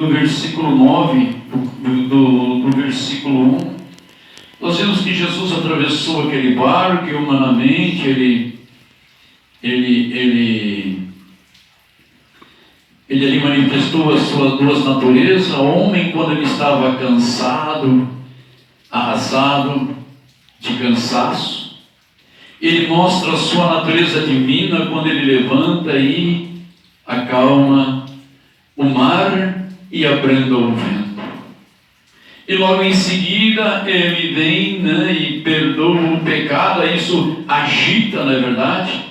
do versículo 9, do versículo 1, nós vemos que Jesus atravessou aquele barco e humanamente ele ali manifestou as suas duas naturezas. O homem, quando ele estava cansado, arrasado, de cansaço, ele mostra a sua natureza divina quando ele levanta e acalma o mar e abranda o vento. E logo em seguida ele vem, e perdoa o pecado. Isso agita, não é verdade?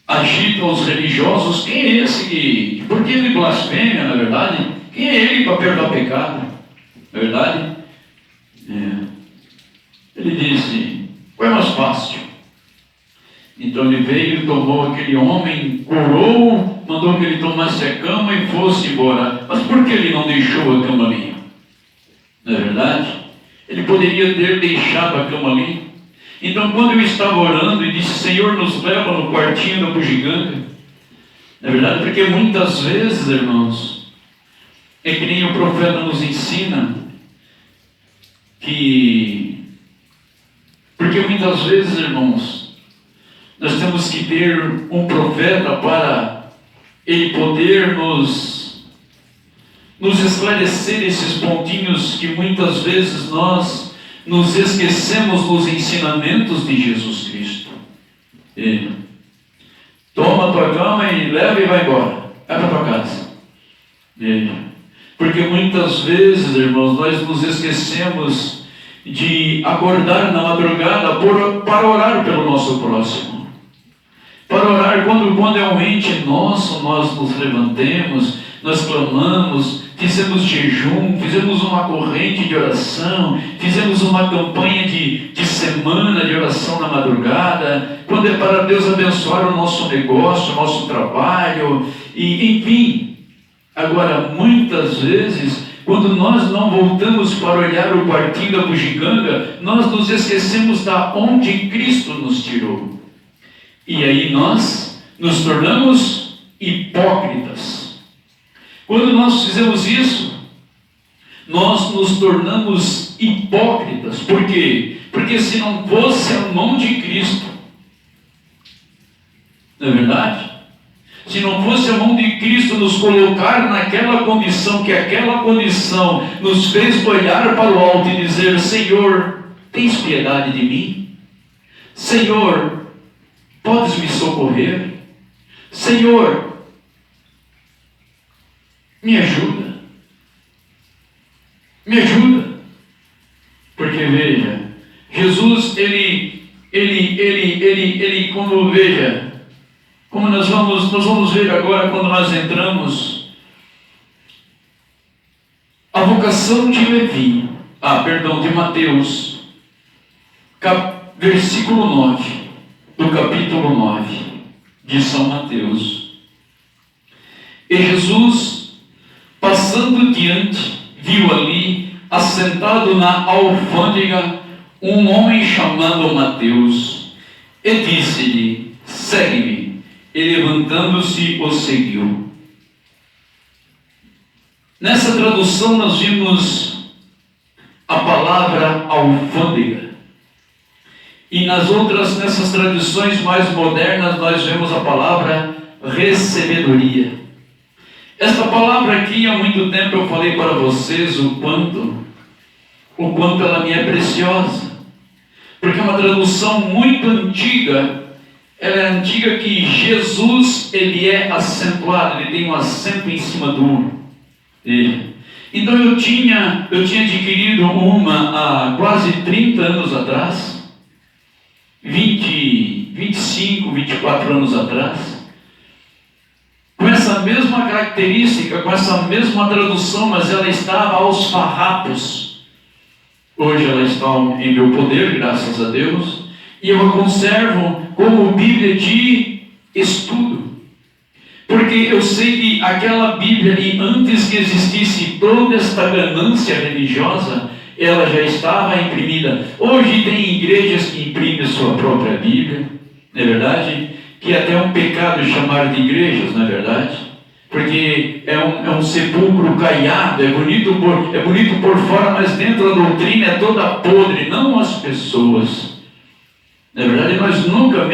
Agita os religiosos. Quem é esse que... Por que ele blasfêmia, na verdade? Quem é ele para perdoar pecado? Na verdade? Ele disse, foi mais fácil. Então ele veio, tomou aquele homem, curou, mandou que ele tomasse a cama e fosse embora. Mas por que ele não deixou a cama ali? Não é verdade? Ele poderia ter deixado a cama ali. Então, quando eu estava orando e disse, Senhor, nos leva no quartinho da bugiganga. Não é verdade? Porque muitas vezes, irmãos, é que nem o profeta nos ensina, porque muitas vezes, irmãos, nós temos que ter um profeta para ele poder nos esclarecer esses pontinhos que muitas vezes nós nos esquecemos nos ensinamentos de Jesus Cristo. Toma a tua cama e leva e vai embora. Vai para a tua casa. Porque muitas vezes, irmãos, nós nos esquecemos de acordar na madrugada para orar pelo nosso próximo. Para orar quando é um ente nosso, nós nos levantemos, nós clamamos, fizemos jejum, fizemos uma corrente de oração, fizemos uma campanha de semana de oração na madrugada, quando é para Deus abençoar o nosso negócio, o nosso trabalho, e enfim. Agora, muitas vezes, quando nós não voltamos para olhar o quartinho da bugiganga, nós nos esquecemos da onde Cristo nos tirou. E aí nós nos tornamos hipócritas. Quando nós fizemos isso, nós nos tornamos hipócritas. Por quê? Porque se não fosse a mão de Cristo, não é verdade? Se não fosse a mão de Cristo nos colocar naquela condição, que aquela condição nos fez olhar para o alto e dizer, Senhor, tens piedade de mim? Senhor, podes me socorrer? Senhor, me ajuda. Me ajuda. Porque veja, Jesus, como nós vamos ver agora quando nós entramos, a vocação de Levi, de Mateus, versículo 9, do capítulo 9 de São Mateus. E Jesus, passando diante, viu ali, assentado na alfândega, um homem chamado Mateus, e disse-lhe, segue-me. E levantando-se, o seguiu. Nessa tradução nós vimos a palavra alfândega. E nessas traduções mais modernas, nós vemos a palavra recebedoria. Esta palavra aqui, há muito tempo eu falei para vocês o quanto ela me é preciosa. Porque é uma tradução muito antiga. Ela é antiga que Jesus, ele é acentuado, ele tem um acento em cima do dele. Então eu tinha adquirido uma há quase 30 anos atrás, 25, 24 anos atrás, com essa mesma característica, com essa mesma tradução, mas ela estava aos farrapos. Hoje ela está em meu poder, graças a Deus. E eu a conservo como Bíblia de estudo. Porque eu sei que aquela Bíblia ali, antes que existisse toda esta ganância religiosa, ela já estava imprimida. Hoje tem igrejas que imprimem a sua própria Bíblia, não é verdade? Que é até um pecado chamar de igrejas, não é verdade? porque é um sepulcro caiado, é bonito por fora, mas dentro a doutrina é toda podre, não as pessoas. Na verdade, nós nunca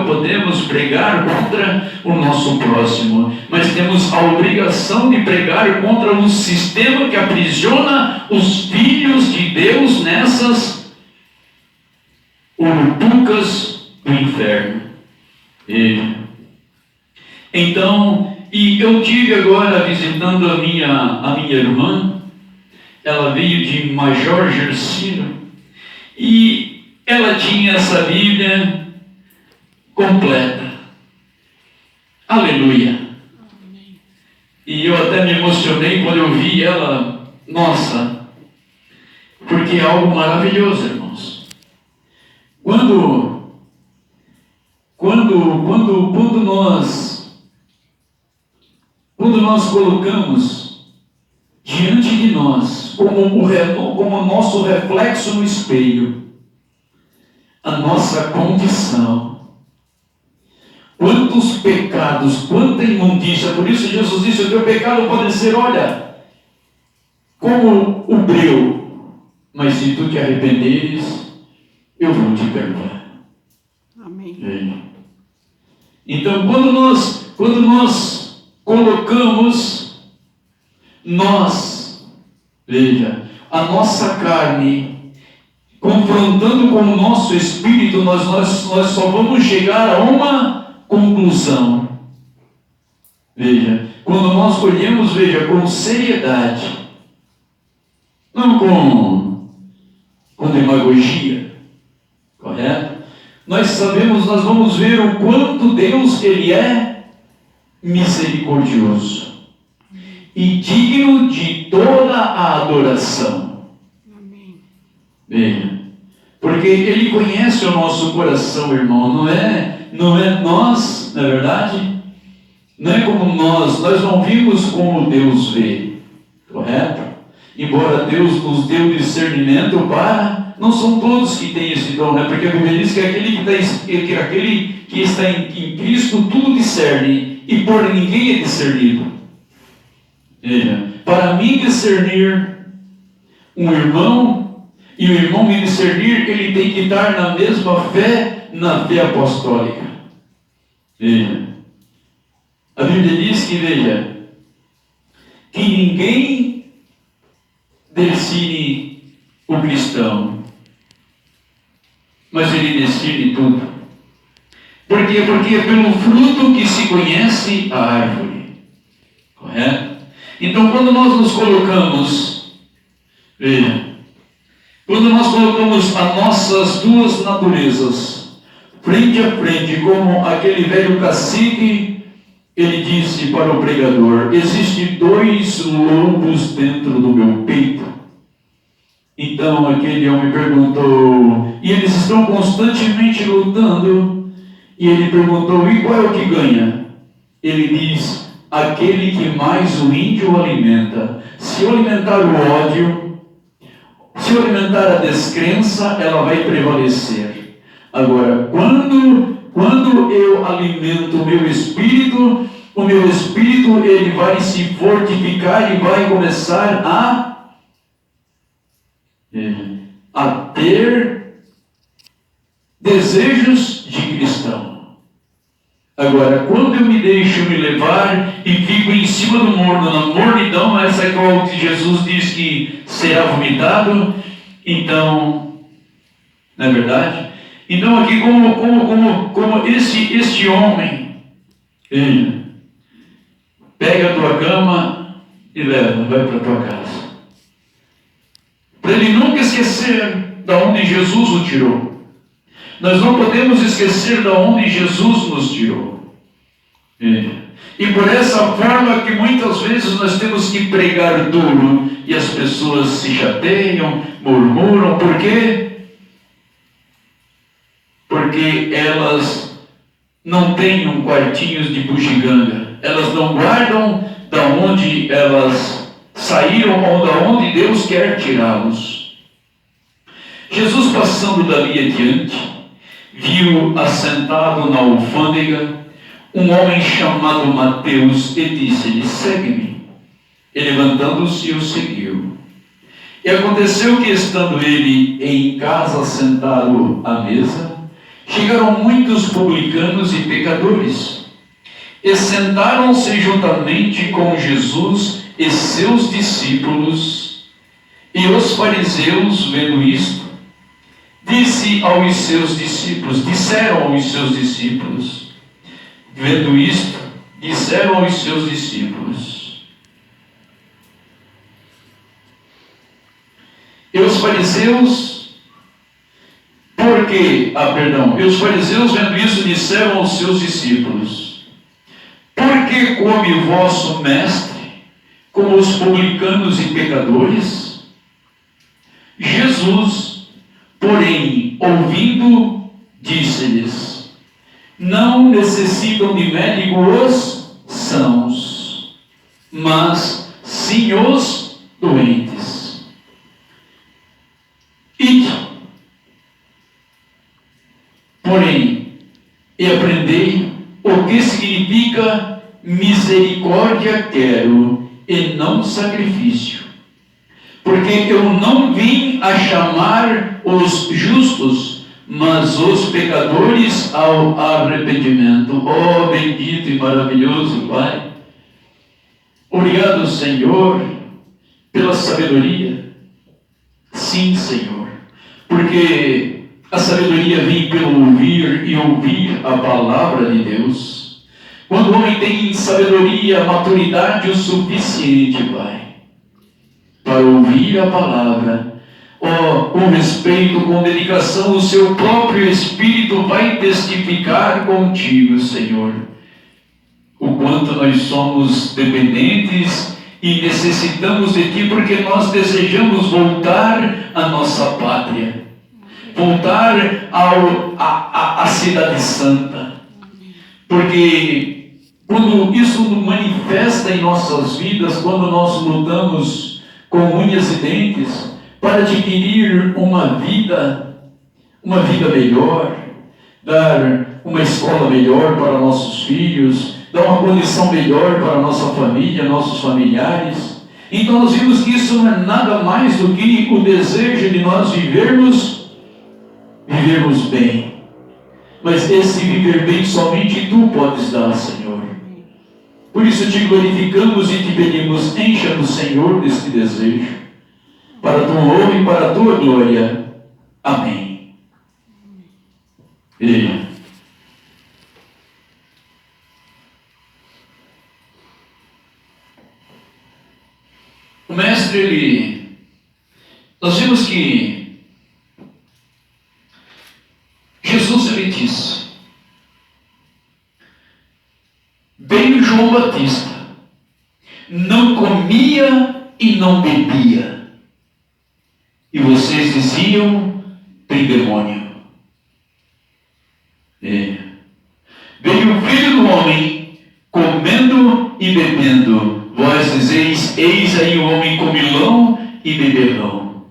podemos pregar contra o nosso próximo, mas temos a obrigação de pregar contra um sistema que aprisiona os filhos de Deus nessas urupucas do inferno. Então, e eu tive agora visitando a minha irmã, ela veio de Major Gersino, e ela tinha essa Bíblia completa. Aleluia! E eu até me emocionei quando eu vi ela, nossa, porque é algo maravilhoso, irmãos. Quando nós colocamos diante de nós, como nosso reflexo no espelho, a nossa condição, quantos pecados, quanta imundícia, por isso Jesus disse, o teu pecado pode ser, olha, como o breu, mas se tu te arrependeres, eu vou te perdoar. Amém. Então, quando nós colocamos, veja, a nossa carne, confrontando com o nosso espírito, nós só vamos chegar a uma conclusão. Veja, quando nós olhamos, com seriedade, não com demagogia, correto? Nós vamos ver o quanto Deus, Ele é misericordioso e digno de toda a adoração. Amém. Bem, porque Ele conhece o nosso coração, irmão. Não é nós, na verdade, não é como nós não vimos como Deus vê, correto? Embora Deus nos deu discernimento não são todos que têm esse dom, né? Porque a Bíblia diz que aquele que está em Cristo tudo discerne, e por ninguém é discernido. Veja, para mim discernir um irmão, e o irmão me discernir, ele tem que estar na mesma fé, na fé apostólica. Veja, a Bíblia diz que ninguém decide o cristão, mas ele decide tudo. Por quê? Porque é pelo fruto que se conhece a árvore. Correto? Então, quando nós nos colocamos, quando nós colocamos as nossas duas naturezas frente a frente, como aquele velho cacique, ele disse para o pregador: existem 2 lobos dentro do meu peito. Então aquele homem perguntou, e eles estão constantemente lutando, e ele perguntou: e qual é o que ganha? Ele diz: aquele que mais o índio alimenta. Se eu alimentar o ódio, se eu alimentar a descrença, ela vai prevalecer. Agora, quando eu alimento o meu espírito ele vai se fortificar e vai começar a ter desejos de cristão. Agora, quando eu me deixo me levar e fico em cima do morno, na mornidão, essa é qual que Jesus diz que será vomitado, então, não é verdade? Então aqui como este homem, pega a tua cama e vai para a tua casa. Para ele nunca esquecer de onde Jesus o tirou. Nós não podemos esquecer de onde Jesus nos tirou. E por essa forma que muitas vezes nós temos que pregar duro e as pessoas se chateiam, murmuram. Por quê? Porque elas não têm um quartinho de bugiganga. Elas não guardam da onde elas saíram ou da onde Deus quer tirá-los. Jesus, passando dali adiante, viu assentado na alfândega um homem chamado Mateus e disse-lhe: segue-me. E levantando-se, o seguiu. E aconteceu que, estando ele em casa sentado à mesa, chegaram muitos publicanos e pecadores, e sentaram-se juntamente com Jesus e seus discípulos. E os fariseus, vendo isto, disseram aos seus discípulos, e os fariseus, vendo isso, disseram aos seus discípulos: por que come o vosso mestre com os publicanos e pecadores? Jesus, porém, ouvindo, disse-lhes: não necessitam de médico os sãos, mas sim os doentes. Ide, porém, e aprendei o que significa misericórdia quero e não sacrifício. Porque eu não vim a chamar os justos, mas os pecadores ao arrependimento. Oh, bendito e maravilhoso Pai, obrigado, Senhor, pela sabedoria. Sim, Senhor, porque a sabedoria vem pelo ouvir e ouvir a palavra de Deus. Quando o homem tem sabedoria, maturidade o suficiente, Pai, para ouvir a palavra, com respeito, com dedicação, o seu próprio Espírito vai testificar contigo, Senhor, o quanto nós somos dependentes e necessitamos de Ti, porque nós desejamos voltar à nossa pátria, voltar à Cidade Santa, porque quando isso manifesta em nossas vidas, quando nós lutamos com unhas e dentes para adquirir uma vida melhor, dar uma escola melhor para nossos filhos, dar uma condição melhor para a nossa família, nossos familiares. Então nós vimos que isso não é nada mais do que o desejo de nós vivermos bem. Mas esse viver bem somente Tu podes dar, Senhor. Por isso Te glorificamos e Te pedimos: encha-nos, Senhor, deste desejo, para a Tua honra e para a Tua glória. Amém. O mestre, nós vimos que Jesus, ele disse: veio João Batista, não comia e não bebia, e vocês diziam: tem demônio. Veio o Filho do Homem, comendo e bebendo, vós dizeis: eis aí o homem comilão e beberrão.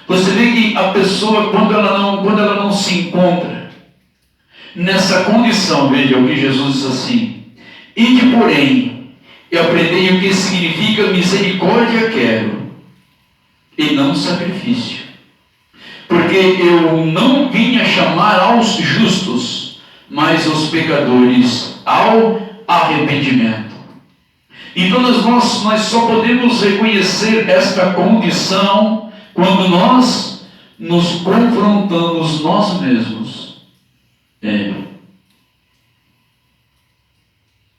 Você vê que a pessoa, quando ela não se encontra nessa condição, veja o que Jesus diz assim: ide, porém, e aprendei o que significa misericórdia quero, e não sacrifício. Porque eu não vim a chamar aos justos, mas os pecadores ao arrependimento. Então nós só podemos reconhecer esta condição quando nós nos confrontamos nós mesmos.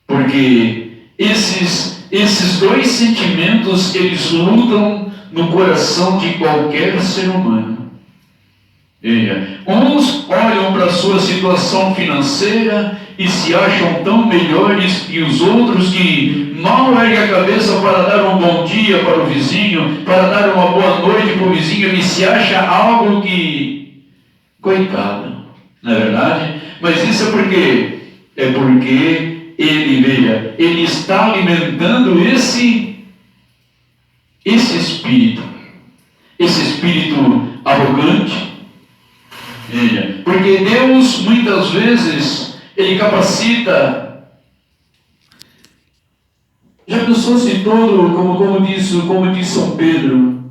Porque esses dois sentimentos, eles lutam no coração de qualquer ser humano. Uns olham para a sua situação financeira e se acham tão melhores que os outros, que mal erguem a cabeça para dar um bom dia para o vizinho, para dar uma boa noite para o vizinho. Ele se acha algo que... coitado, não é verdade? Mas isso é porque ele está alimentando esse espírito arrogante. Porque Deus, muitas vezes, Ele capacita Já pensou se todo, como diz São Pedro,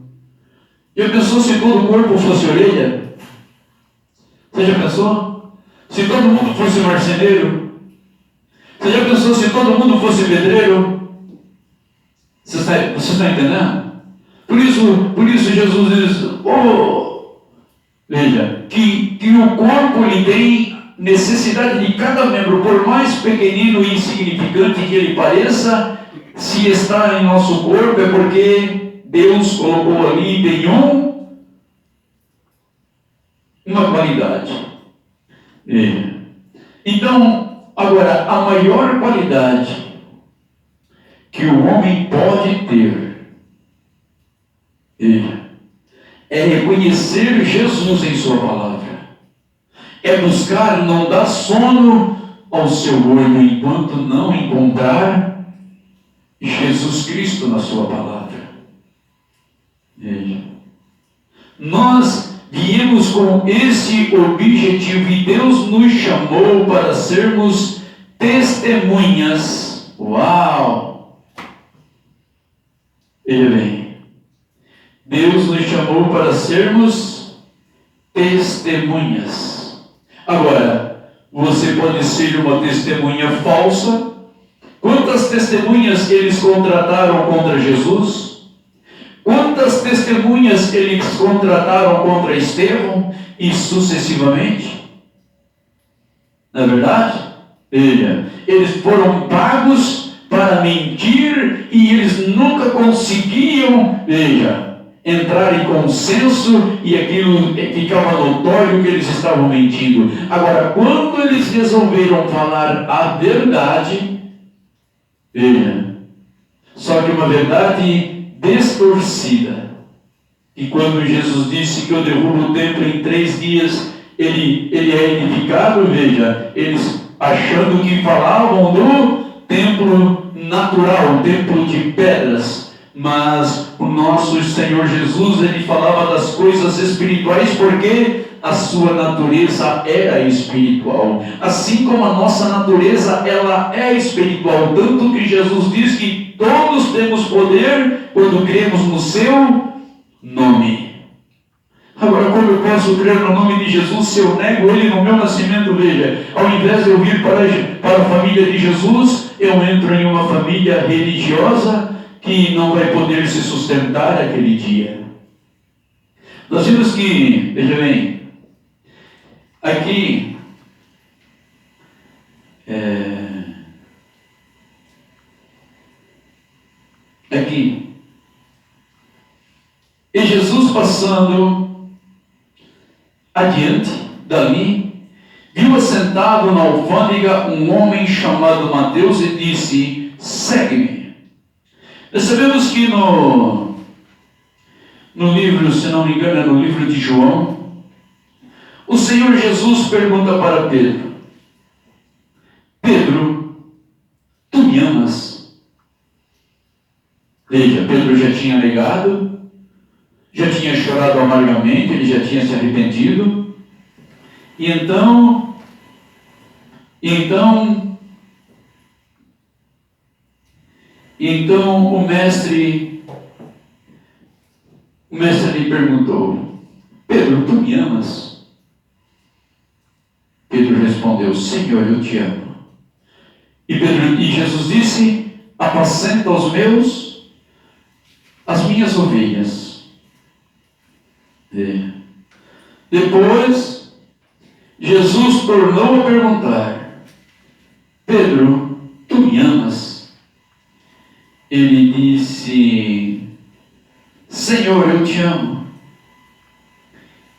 já pensou se todo o corpo fosse orelha? Você já pensou? Se todo mundo fosse marceneiro? Você já pensou se todo mundo fosse pedreiro? Você está entendendo? Por isso Jesus diz, veja, que o corpo ele tem necessidade de cada membro, por mais pequenino e insignificante que ele pareça, se está em nosso corpo é porque Deus colocou ali, tem uma qualidade. Então, agora, a maior qualidade que o homem pode ter é reconhecer Jesus em sua palavra. É buscar não dar sono ao seu olho enquanto não encontrar Jesus Cristo na sua palavra. Veja. Nós viemos com esse objetivo e Deus nos chamou para sermos testemunhas. Uau! Veja bem. Deus nos chamou para sermos testemunhas. Agora, você pode ser uma testemunha falsa. Quantas testemunhas eles contrataram contra Jesus? Quantas testemunhas eles contrataram contra Estevão? E sucessivamente? Não é verdade? Veja, eles foram pagos para mentir e eles nunca conseguiam, entrar em consenso e aquilo ficava notório que eles estavam mentindo. Agora, quando eles resolveram falar a verdade, só que uma verdade distorcida. E quando Jesus disse que eu derrubo o templo em 3 dias, ele é edificado, eles achando que falavam do templo natural, o templo de pedras. Mas o nosso Senhor Jesus, ele falava das coisas espirituais porque a sua natureza era espiritual. Assim como a nossa natureza, ela é espiritual. Tanto que Jesus diz que todos temos poder quando cremos no seu nome. Agora, como eu posso crer no nome de Jesus se eu nego ele no meu nascimento? Veja, ao invés de eu vir para a família de Jesus, eu entro em uma família religiosa que não vai poder se sustentar aquele dia. Nós vimos que, veja bem, aqui, e Jesus passando adiante dali, viu assentado na alfândega um homem chamado Mateus e disse: segue-me. Nós sabemos que no livro, se não me engano, é no livro de João, o Senhor Jesus pergunta para Pedro: Pedro, tu me amas? Veja, Pedro já tinha negado, já tinha chorado amargamente, ele já tinha se arrependido, e então o mestre lhe perguntou: Pedro, tu me amas? Pedro respondeu: Senhor, eu te amo. E Jesus disse: apacenta as minhas ovelhas. Depois, Jesus tornou a perguntar: Pedro, tu me amas? Ele disse: Senhor, eu te amo.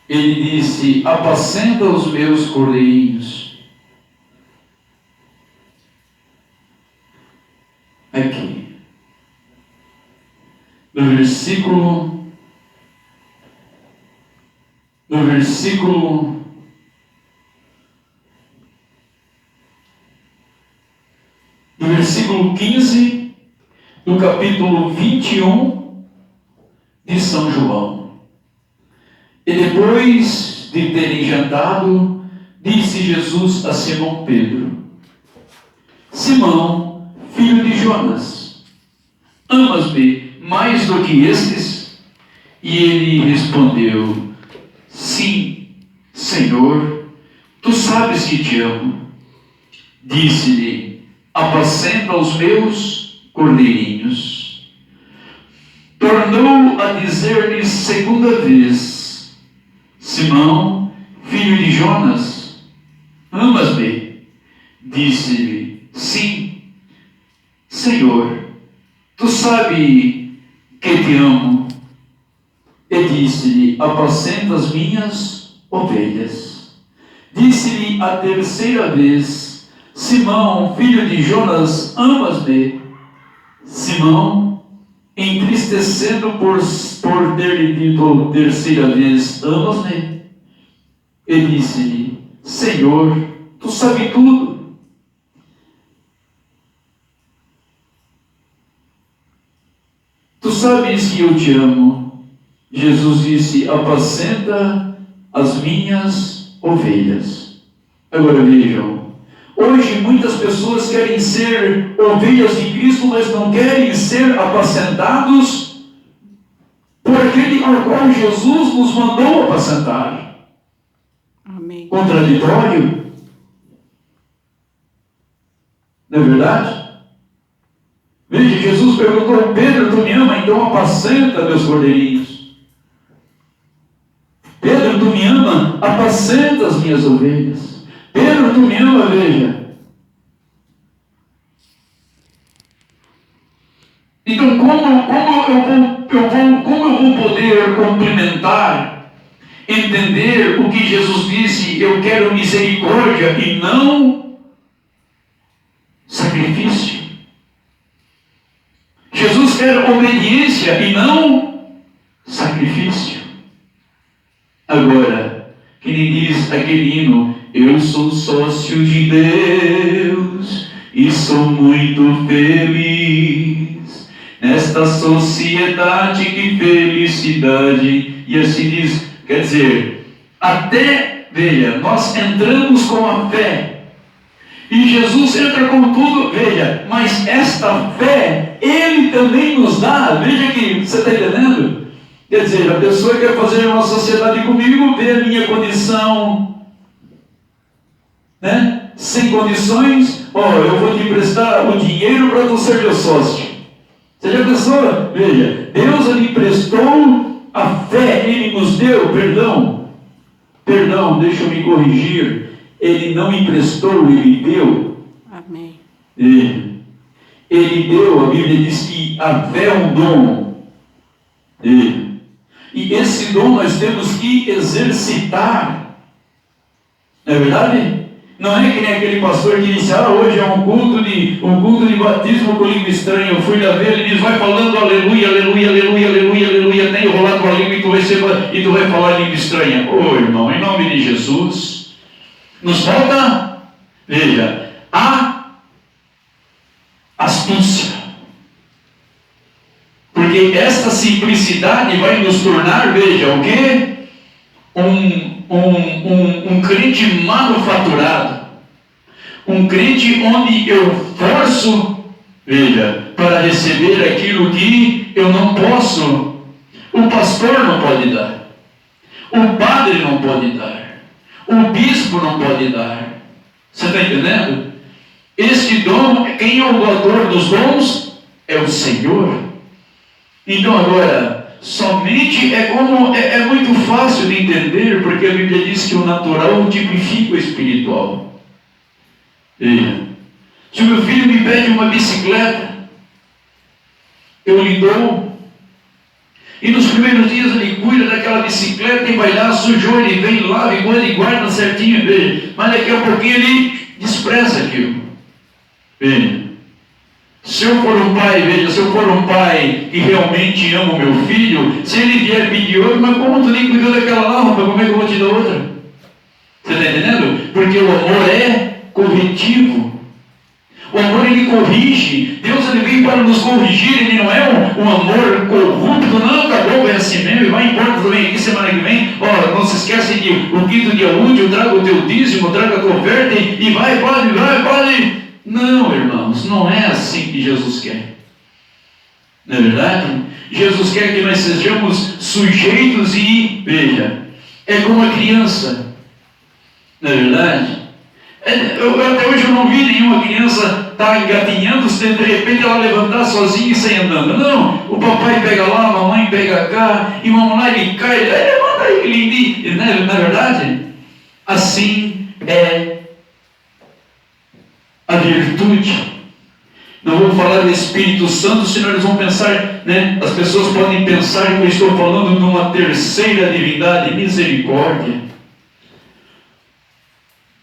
Ele disse: apacenta os meus cordeirinhos. Aqui, no versículo 15 do capítulo 21 de São João. E depois de terem jantado, disse Jesus a Simão Pedro: Simão, filho de Jonas, Amas-me mais do que estes? E ele respondeu: sim, Senhor, tu sabes que te amo. Disse-lhe: apacenta os meus cordeirinhos. Tornou a dizer-lhe segunda vez: Simão, filho de Jonas, amas-me? Disse-lhe: sim, Senhor, tu sabes que te amo. E disse-lhe: apacenta as minhas ovelhas. Disse-lhe a terceira vez: Simão, filho de Jonas, amas-me? Simão, entristecendo por ter-lhe dito terceira vez: amas-me? E disse-lhe: Senhor, tu sabes tudo. Tu sabes que eu te amo. Jesus disse: apacenta as minhas ovelhas. Agora vejam, hoje muitas pessoas querem ser ovelhas de Cristo, mas não querem ser apacentados por aquele ao qual Jesus nos mandou apacentar. Amém. Contraditório? Não é verdade? Veja, Jesus perguntou: Pedro, tu me ama? Então apacenta meus cordeirinhos. Pedro, tu me ama? Apacenta as minhas ovelhas. Pedro, tu me ama? Veja. Então, como eu vou poder complementar, entender o que Jesus disse? Eu quero misericórdia e não sacrifício. Jesus quer obediência e não sacrifício. Agora, que nem diz aquele hino: eu sou sócio de Deus e sou muito feliz nesta sociedade, que felicidade. E assim diz, quer dizer, até, veja, nós entramos com a fé. E Jesus entra com tudo, veja, mas esta fé, Ele também nos dá. Veja que, você está entendendo? Quer dizer, a pessoa quer fazer uma sociedade comigo, vê a minha condição, né? Sem condições, eu vou te emprestar o dinheiro para tu ser meu sócio. Você já pensou? Veja, Deus lhe emprestou a fé, Ele nos deu, perdão, deixa eu me corrigir. Ele não emprestou, Ele deu. Amém. Ele deu, a Bíblia diz que a fé é um dom. E esse dom nós temos que exercitar. Não é verdade? Não é que nem aquele pastor que disse: hoje é um culto de batismo com língua estranha. Eu fui lá ver, ele diz: vai falando aleluia, aleluia, aleluia, aleluia, aleluia, até enrolar tua língua e tu vai falar língua estranha. Irmão, em nome de Jesus, nos falta, veja, a astúcia. Porque esta simplicidade vai nos tornar, veja, o quê? Um crente manufaturado. Um crente onde eu forço, veja, para receber aquilo que eu não posso. O pastor não pode dar. O padre não pode dar. O bispo não pode dar. Você está entendendo? Este dom, quem é o doador dos dons? É o Senhor. Então agora, somente é muito fácil de entender, porque a Bíblia diz que o natural tipifica o espiritual. Veja, se o meu filho me pede uma bicicleta, eu lhe dou, e nos primeiros dias ele cuida daquela bicicleta e vai lá, sujou, ele vem lá, e guarda certinho, veja, mas daqui a pouquinho ele despreza aquilo. Veja. Se eu for um pai, veja, se eu for um pai que realmente ama o meu filho, se ele vier pedir outra, mas como tu nem cuidou daquela lá, rapaz, como é que eu vou te dar outra? Você está entendendo? Porque o amor é corretivo. O amor, ele corrige. Deus, ele veio para nos corrigir. Ele não é um amor corrupto. Não, acabou, é assim mesmo, e vai embora, tu vem aqui semana que vem, não se esquece de o quinto dia útil, traga o teu dízimo, traga a tua oferta, e vai, pode. Não, irmãos, não é assim que Jesus quer. Não é verdade? Jesus quer que nós sejamos sujeitos e, veja, é como a criança. Não é verdade? Até hoje eu não vi nenhuma criança estar engatinhando, se de repente ela levantar sozinha e sair andando. Não, o papai pega lá, a mamãe pega cá, e vamos lá, ele cai, ele levanta ele, não é verdade? Assim é a virtude. Não vamos falar do Espírito Santo, senão eles vão pensar, né? As pessoas podem pensar que eu estou falando de uma terceira divindade, misericórdia.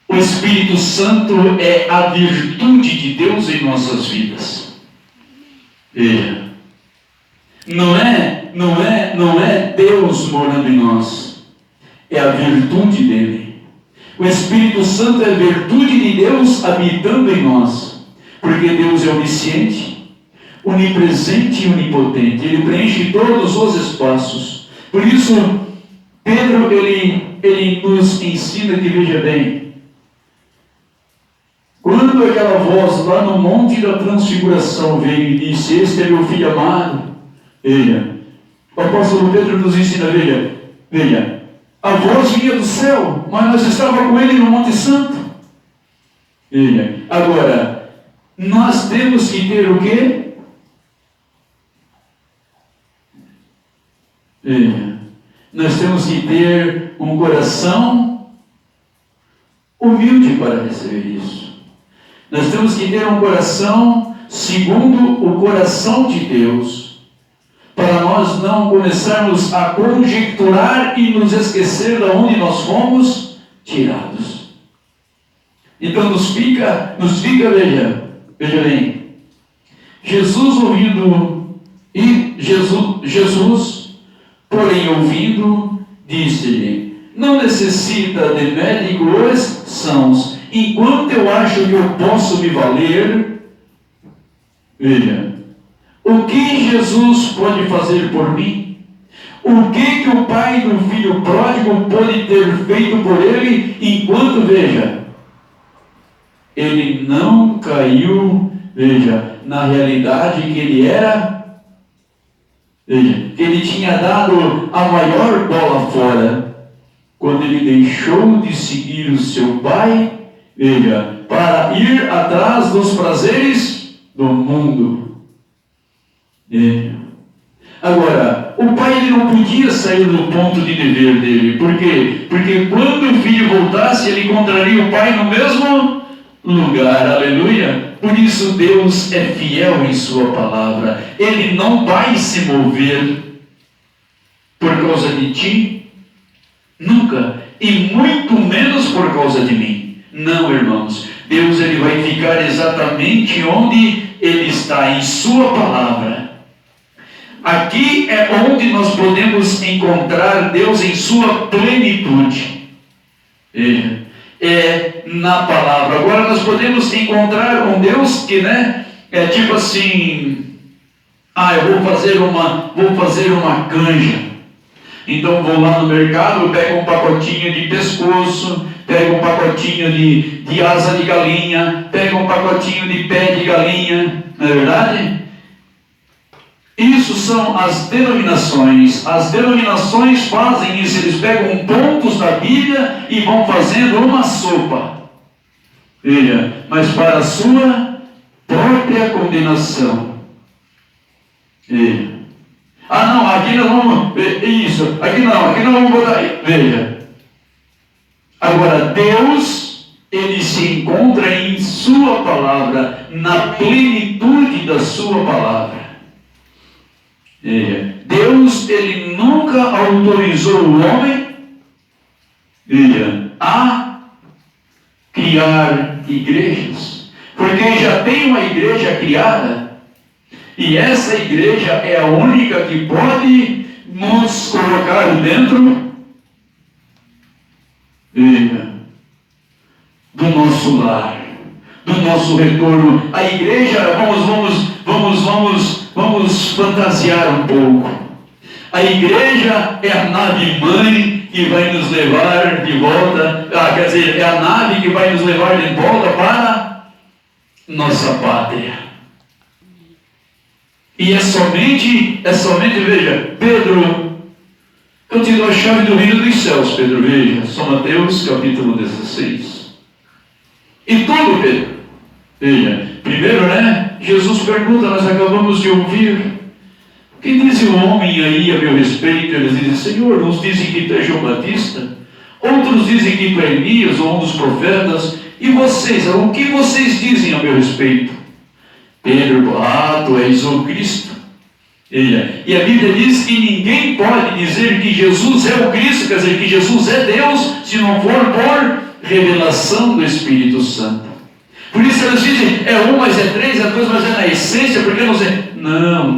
O Espírito Santo é a virtude de Deus em nossas vidas. Veja, não é Deus morando em nós, é a virtude dele. O Espírito Santo é a virtude de Deus habitando em nós. Porque Deus é onisciente, onipresente e onipotente. Ele preenche todos os espaços. Por isso, Pedro, ele nos ensina que, veja bem, quando aquela voz lá no Monte da Transfiguração veio e disse, este é meu filho amado, veja, o apóstolo Pedro nos ensina, veja, a voz vinha do céu, mas nós estávamos com ele no Monte Santo. Veja, agora, nós temos que ter o quê? Nós temos que ter um coração humilde para receber isso. Nós temos que ter um coração segundo o coração de Deus, para nós não começarmos a conjecturar e nos esquecer de onde nós fomos tirados. Então nos fica, veja bem, Jesus ouvindo, e Jesus, porém ouvindo, disse-lhe, não necessita de médicos sãos, enquanto eu acho que eu posso me valer. Veja, o que Jesus pode fazer por mim? O que o pai do filho pródigo pode ter feito por ele, enquanto, veja, ele não caiu, veja, na realidade que ele era, veja, que ele tinha dado a maior bola fora, quando ele deixou de seguir o seu pai, veja, para ir atrás dos prazeres do mundo. Veja. Agora, o pai ele não podia sair do ponto de dever dele. Por quê? Porque quando o filho voltasse, ele encontraria o pai no mesmo lugar, aleluia. Por isso Deus é fiel em sua palavra. Ele não vai se mover por causa de ti, nunca, e muito menos por causa de mim. Não, irmãos, Deus ele vai ficar exatamente onde ele está, em sua palavra. Aqui é onde nós podemos encontrar Deus em sua plenitude. Veja, é na palavra. Agora nós podemos encontrar um Deus que, né, é tipo assim, eu vou fazer uma canja. Então vou lá no mercado, pego um pacotinho de pescoço, pego um pacotinho de asa de galinha, pego um pacotinho de pé de galinha, não é verdade? Isso são as denominações. As denominações fazem isso, eles pegam pontos da Bíblia e vão fazendo uma sopa. Veja, mas para a sua própria condenação. Veja. Não, aqui nós vamos, isso, aqui nós vamos botar, veja. Agora, Deus, ele se encontra em sua palavra, na plenitude da sua palavra. Veja, Deus, ele nunca autorizou o homem, veja, a criar igrejas, porque já tem uma igreja criada, e essa igreja é a única que pode nos colocar dentro, veja, do nosso lar, do nosso retorno. A igreja, vamos fantasiar um pouco. A igreja é a nave mãe que vai nos levar de volta, é a nave que vai nos levar de volta para nossa pátria. E é somente, veja, Pedro, eu te dou a chave do reino dos céus, Pedro, veja, São Mateus capítulo 16. E tudo, Pedro, veja, primeiro, Jesus pergunta, nós acabamos de ouvir, o que diz o homem aí a meu respeito? Eles dizem, Senhor, uns dizem que tu és João Batista, outros dizem que tu és Elias ou um dos profetas, e vocês, o que vocês dizem a meu respeito? Pedro, tu és o Cristo. E a Bíblia diz que ninguém pode dizer que Jesus é o Cristo, quer dizer, que Jesus é Deus, se não for por revelação do Espírito Santo. Por isso eles dizem, é um, mas é três, é dois, mas é na essência, porque não sei. Não.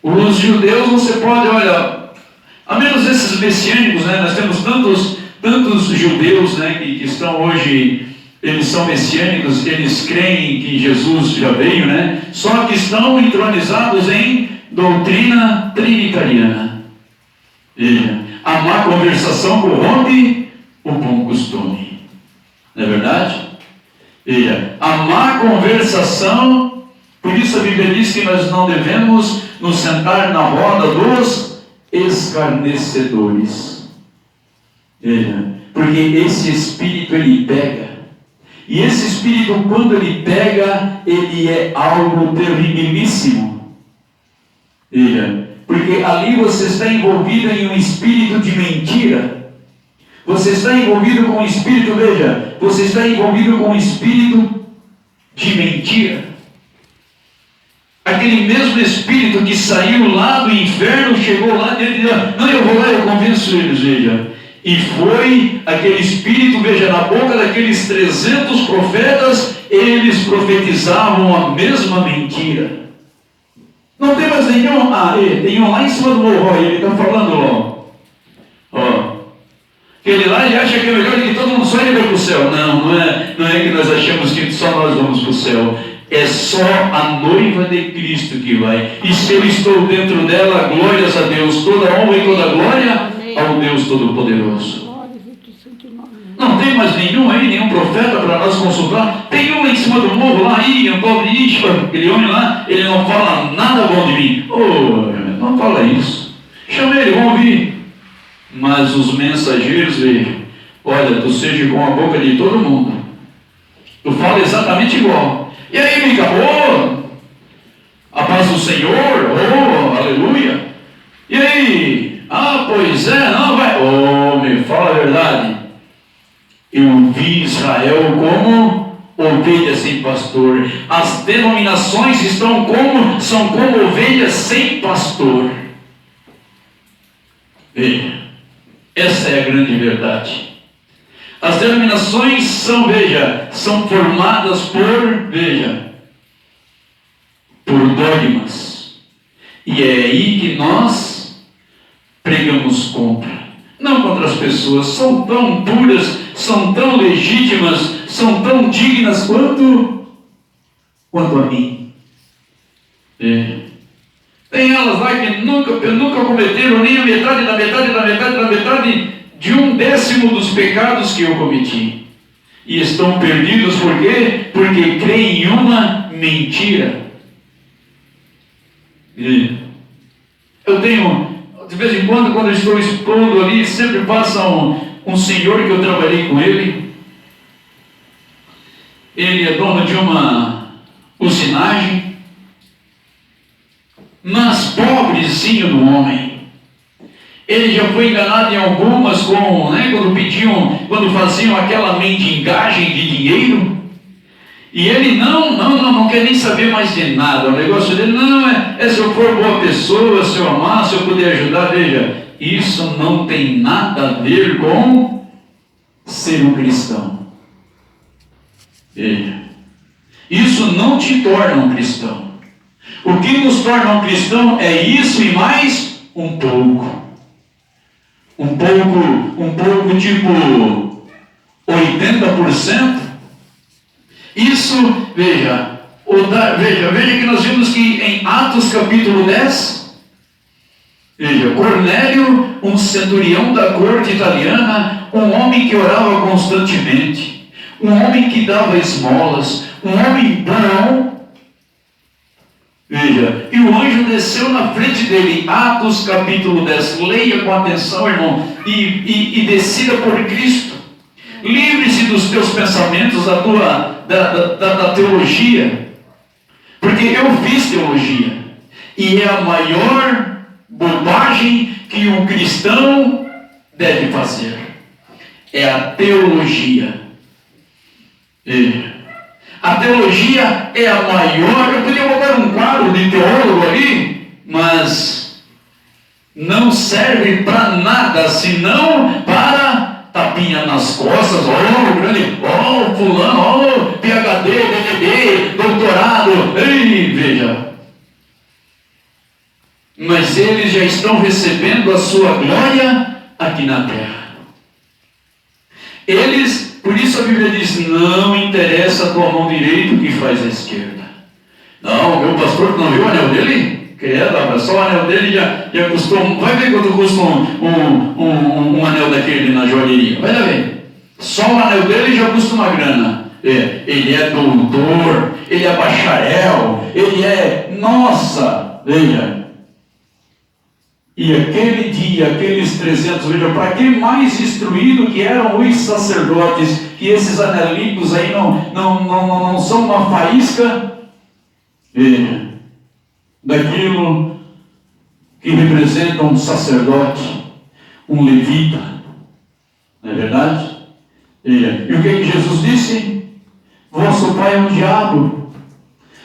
Os judeus você pode, olha, a menos esses messiânicos, nós temos tantos judeus, que estão hoje, eles são messiânicos, eles creem que Jesus já veio, só que estão entronizados em doutrina trinitariana. Veja, a má conversação corrompe o bom costume. Não é verdade? Veja, a má conversação, por isso a Bíblia diz que nós não devemos nos sentar na roda dos escarnecedores. Veja, porque esse espírito ele pega. E esse espírito, quando ele pega, ele é algo terribilíssimo. Veja, porque ali você está envolvido em um espírito de mentira. Você está envolvido com um espírito, veja, você está envolvido com um espírito de mentira. Aquele mesmo espírito que saiu lá do inferno, chegou lá dentro e disse, não, eu vou lá, eu convenço eles, veja. E foi aquele espírito, veja, na boca daqueles 300 profetas, eles profetizavam a mesma mentira. Não tem mais nenhum, tem um lá em cima do morro, ele está falando, que ele lá, ele acha que é melhor que todo mundo só ele vai para o céu. Não é que nós achamos que só nós vamos para o céu. É só a noiva de Cristo que vai. E se eu estou dentro dela, glórias a Deus, toda honra e toda glória ao Deus Todo-Poderoso. Não tem mais nenhum aí, nenhum profeta para nós consultar. Tem um lá em cima do morro, lá aí, um pobre aquele homem lá, ele não fala nada bom de mim. Não fala isso. Chama ele, vamos ouvir. Mas os mensageiros, veja, olha, tu seja com a boca de todo mundo. Tu fala exatamente igual. E aí, Mica, a paz do Senhor, aleluia. E aí, pois é, não vai. Me fala a verdade. Eu vi Israel como ovelha sem pastor. As denominações são como ovelhas sem pastor. Veja, essa é a grande verdade. As denominações são formadas por dogmas. E é aí que nós pregamos contra. Não contra as pessoas, são tão puras, são tão legítimas, são tão dignas quanto a mim. Tem elas lá que nunca cometeram nem a metade de 1/10 dos pecados que eu cometi. E estão perdidos por quê? Porque creem em uma mentira. Eu tenho, de vez em quando eu estou expondo ali, sempre passa um senhor que eu trabalhei com ele. Ele é dono de uma usinagem, mas pobrezinho do homem. Ele já foi enganado em algumas quando faziam aquela mendigagem de dinheiro. E ele não quer nem saber mais de nada. O negócio dele é se eu for boa pessoa, se eu amar, se eu puder ajudar. Veja, isso não tem nada a ver com ser um cristão. Veja, isso não te torna um cristão. O que nos torna um cristão é isso e mais um pouco. Um pouco tipo 80%. Isso, veja que nós vimos que em Atos capítulo 10, veja, Cornélio, um centurião da corte italiana, um homem que orava constantemente, um homem que dava esmolas, um homem bom. Veja, e o anjo desceu na frente dele, Atos capítulo 10, leia com atenção, irmão, e decida por Cristo. Livre-se dos teus pensamentos, da teologia, porque eu fiz teologia, e é a maior bobagem que um cristão deve fazer, é a teologia. A teologia é a maior. Eu podia botar um quadro de teólogo ali, mas não serve para nada, senão para tapinha nas costas. Fulano, PhD, DDD, doutorado. Ei, veja. Mas eles já estão recebendo a sua glória aqui na terra. Por isso a Bíblia diz, não interessa a tua mão direita o que faz a esquerda. Não, meu pastor não viu o anel dele? Credo, só o anel dele já custou, vai ver quanto custa um anel daquele na joalheria, vai lá ver. Só o anel dele já custa uma grana. Ele é doutor, ele é bacharel, ele é, nossa, veja. E aquele dia, aqueles 300, veja, para que mais instruído que eram os sacerdotes, que esses anelinhos aí não são uma faísca, veja, daquilo que representa um sacerdote, um levita, não é verdade? Veja, e o que Jesus disse? Vosso pai é um diabo.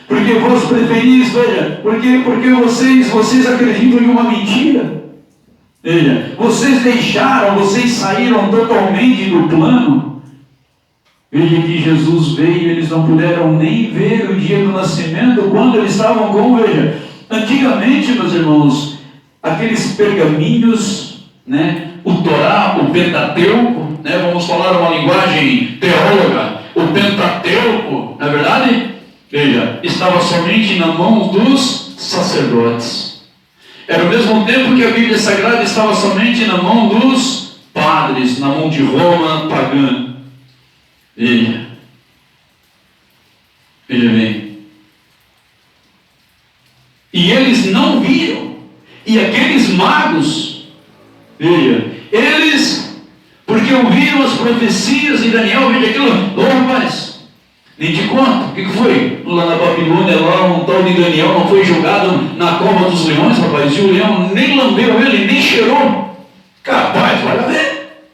Porque vós preferis, veja, porque vocês acreditam em uma mentira. Veja, vocês saíram totalmente do plano. Veja que Jesus veio e eles não puderam nem ver o dia do nascimento, quando eles estavam com, veja, antigamente, meus irmãos, aqueles pergaminhos, né, o Torá, o Pentateuco, né, vamos falar uma linguagem teóloga, o Pentateuco, não é verdade? Veja, estava somente na mão dos sacerdotes. Era ao mesmo tempo que a Bíblia Sagrada estava somente na mão dos padres, na mão de Roma pagã. Veja bem. E eles não viram. E aqueles magos, veja, eles, porque ouviram as profecias de Daniel, veja aquilo, rapaz, nem te conto, o que foi? Lá na Babilônia, lá um tal de Daniel não foi jogado na cova dos leões, rapaz, e o leão nem lambeu ele, nem cheirou. Capaz, vai lá ver.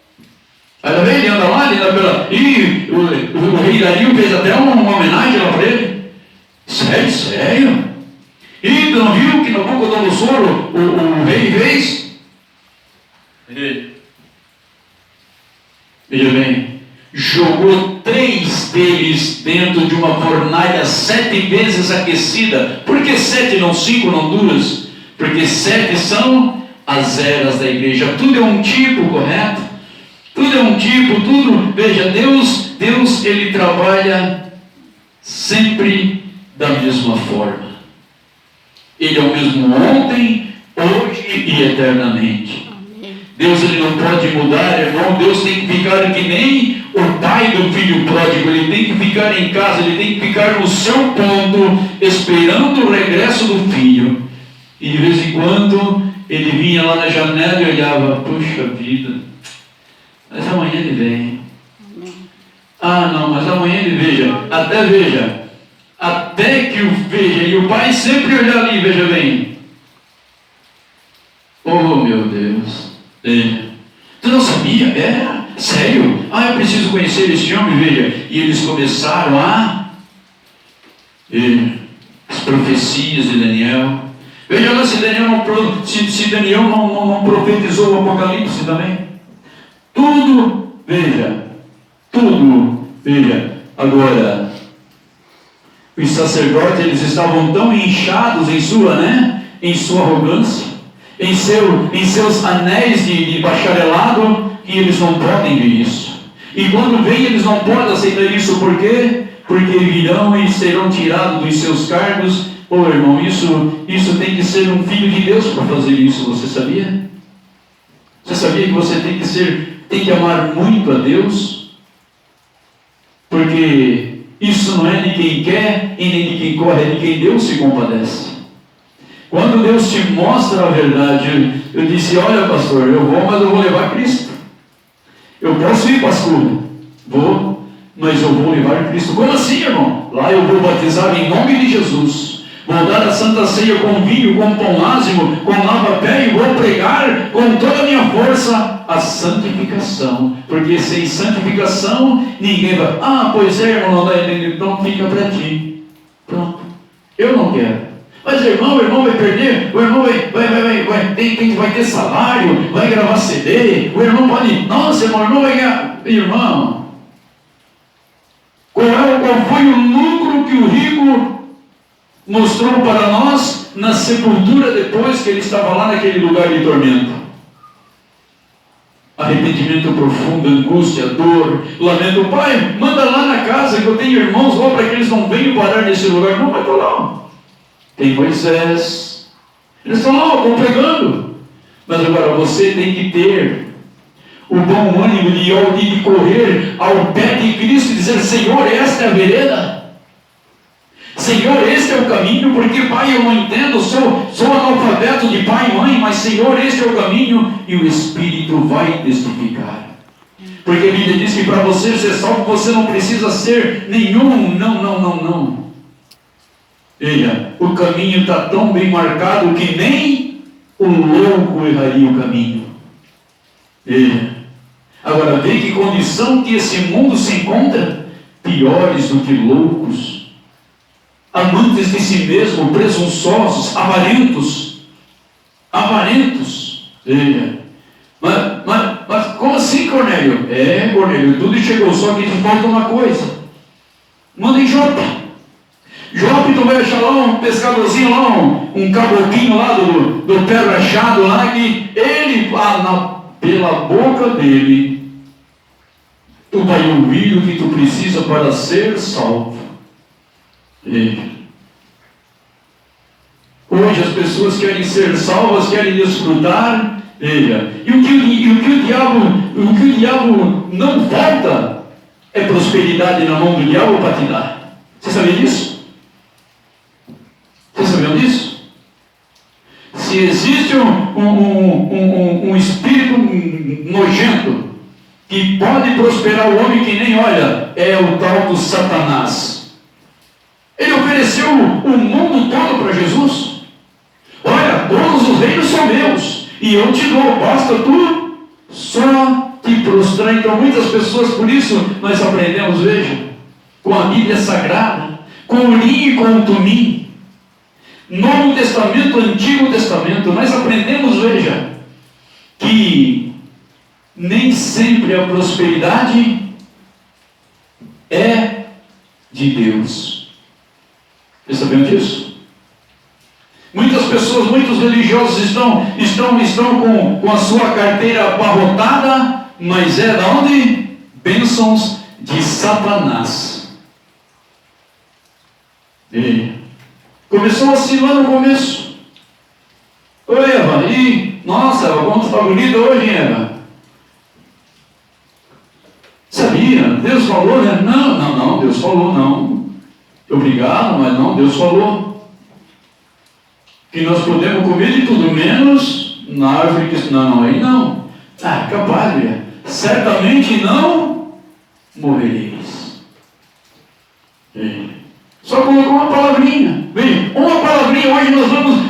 Vai lá ver, ele anda lá, ele anda pela... E o rei Dario fez até uma homenagem lá para ele. Sério? E tu não viu que Nabucodonosor, o rei fez? Veja bem, jogou 3 deles dentro de uma fornalha 7 vezes aquecida. Por que 7, não 5, não 2? Porque 7 são as eras da igreja. Tudo é um tipo, correto? Tudo é um tipo, tudo. Veja, Deus ele trabalha sempre da mesma forma. Ele é o mesmo ontem, hoje e eternamente. Deus ele não pode mudar, irmão. Deus tem que ficar que nem o pai do filho pródigo. Ele tem que ficar em casa, ele tem que ficar no seu ponto, esperando o regresso do filho. E de vez em quando ele vinha lá na janela e olhava, puxa vida, mas amanhã ele vem. Ah não, mas amanhã ele veja, até que o veja, e o pai sempre olha ali, veja bem. Oh meu Deus. Tu não sabia? Sério? Eu preciso conhecer esse homem, veja. E eles começaram as profecias de Daniel. Veja lá se Daniel não profetizou o Apocalipse também. Tudo, veja. Agora, os sacerdotes, eles estavam tão inchados em sua arrogância, em seus anéis de bacharelado, que eles não podem ver isso. E quando vem, eles não podem aceitar isso. Por quê? Porque virão e serão tirados dos seus cargos. Irmão, isso tem que ser um filho de Deus para fazer isso. Você sabia? Você sabia que você tem que amar muito a Deus? Porque isso não é de quem quer e nem de quem corre, é de quem Deus se compadece. Quando Deus te mostra a verdade, eu disse, olha pastor, eu vou, mas eu vou levar Cristo. Eu posso ir, pastor? Vou, mas eu vou levar Cristo. Como assim, irmão? Lá eu vou batizar em nome de Jesus. Vou dar a Santa Ceia com vinho, com pão ázimo, com lava-pé, e vou pregar com toda a minha força a santificação. Porque sem santificação, ninguém vai... Ah, pois é, irmão, então fica para ti. Pronto. Eu não quero. Mas o irmão vai perder, o irmão vai ter salário, vai gravar CD, o irmão pode... Nossa, irmão, o irmão vai ganhar... Irmão, qual foi o lucro que o rico mostrou para nós na sepultura depois que ele estava lá naquele lugar de tormento? Arrependimento profundo, angústia, dor, lamento. Pai, manda lá na casa que eu tenho irmãos lá para que eles não venham parar nesse lugar. Não, vai para lá. Tem Moisés. Eles estão lá, estão pregando. Mas agora você tem que ter o bom ânimo de correr ao pé de Cristo e dizer, Senhor, esta é a vereda. Senhor, este é o caminho, porque pai, eu não entendo, sou analfabeto de pai e mãe, mas Senhor, este é o caminho, e o Espírito vai testificar. Porque a Bíblia diz que para você ser salvo, você não precisa ser nenhum, não. Veja, o caminho está tão bem marcado que nem o louco erraria o caminho. Veja, agora vê que condição que esse mundo se encontra, piores do que loucos, amantes de si mesmo, presunçosos, avarentos. Veja, mas como assim, Cornélio? Cornélio, tudo chegou, só que te falta uma coisa. Manda em Jope. Jope, tu vai achar lá um pescadorzinho lá, um caboclinho lá do pé rachado lá, que ele, pela boca dele, tu vai ouvir o que tu precisa para ser salvo. Hoje as pessoas querem ser salvas, querem desfrutar. E o que o diabo não falta é prosperidade na mão do diabo para te dar. Você sabia disso? Vocês sabiam disso? Se existe um espírito nojento que pode prosperar o homem que nem olha, é o tal do Satanás. Ele ofereceu o mundo todo para Jesus. Olha, todos os reinos são meus e eu te dou, basta tu só te prostrar. Então muitas pessoas, por isso nós aprendemos, veja, com a Bíblia Sagrada, com o linho e com o tumim, Novo Testamento, Antigo Testamento, nós aprendemos, veja, que nem sempre a prosperidade é de Deus. Vocês sabiam disso? Muitas pessoas, muitos religiosos estão com a sua carteira abarrotada, mas é de onde? Bênçãos de Satanás. Começou assim lá no começo. Oi, Eva, nossa, Eva, como tu está bonita hoje, Eva? Sabia? Deus falou, né? Não, Deus falou, não. Obrigado, mas não, Deus falou. Que nós podemos comer de tudo, menos na árvore que... Não, aí não. Capaz, certamente não morrereis. Só colocou uma palavrinha. Veja, uma palavrinha. Hoje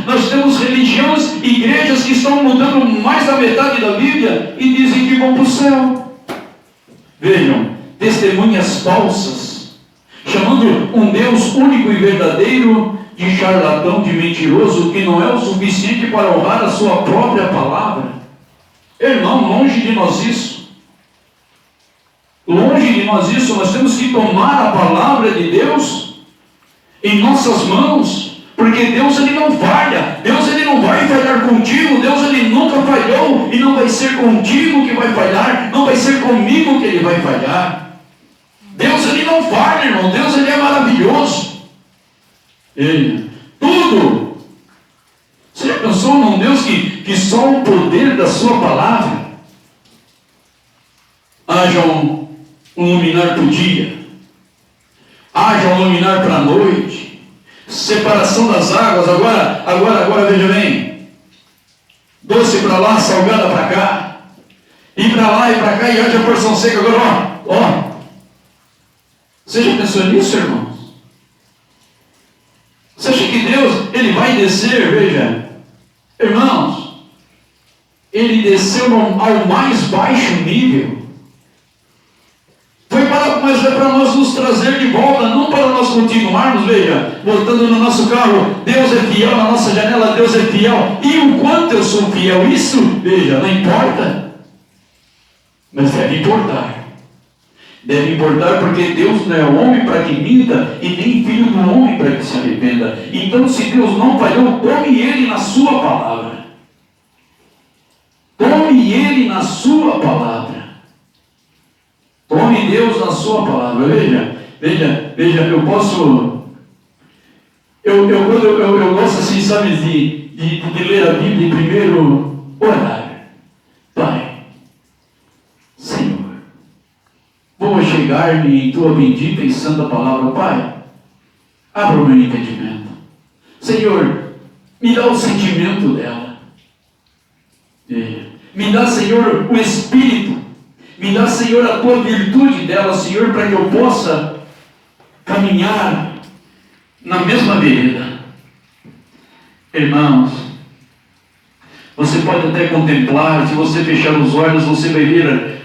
nós temos religiões, igrejas que estão mudando mais da metade da Bíblia e dizem que vão para o céu. Vejam, testemunhas falsas, chamando um Deus único e verdadeiro de charlatão, de mentiroso, que não é o suficiente para honrar a sua própria palavra. Irmão, longe de nós isso. Longe de nós isso. Nós temos que tomar a palavra de Deus em nossas mãos, porque Deus ele não falha. Deus ele não vai falhar contigo. Deus ele nunca falhou e não vai ser contigo que vai falhar, não vai ser comigo que ele vai falhar. Deus ele não falha, irmão. Deus ele é maravilhoso. Tudo. Você já pensou num Deus que só o poder da sua palavra haja um luminar por dia, haja um luminar para a noite, separação das águas. Agora veja bem, doce para lá, salgada para cá, e para lá e para cá, e haja porção seca. Agora, ó, você já pensou nisso, irmãos? Você acha que Deus, Ele vai descer? Veja, irmãos, Ele desceu ao mais baixo nível. Mas é para nós nos trazer de volta, não para nós continuarmos, veja, voltando no nosso carro. Deus é fiel, na nossa janela Deus é fiel. E o quanto eu sou fiel, isso, veja, não importa. Mas deve importar. Deve importar, porque Deus não é homem para que minta, e nem filho do homem para que se arrependa. Então, se Deus não falhou, tome Ele na sua palavra. Tome Ele na sua palavra. Tome Deus na sua palavra. Veja, eu posso... Eu gosto assim, sabe, de ler a Bíblia em primeiro orar. Pai, Senhor, vou chegar-me em Tua bendita e santa palavra. Pai, abra o meu entendimento. Senhor, me dá o sentimento dela. Me dá, Senhor, o Espírito. Me dá, Senhor, a Tua virtude dela, Senhor, para que eu possa caminhar na mesma vereda. Irmãos, você pode até contemplar, se você fechar os olhos, você vai ver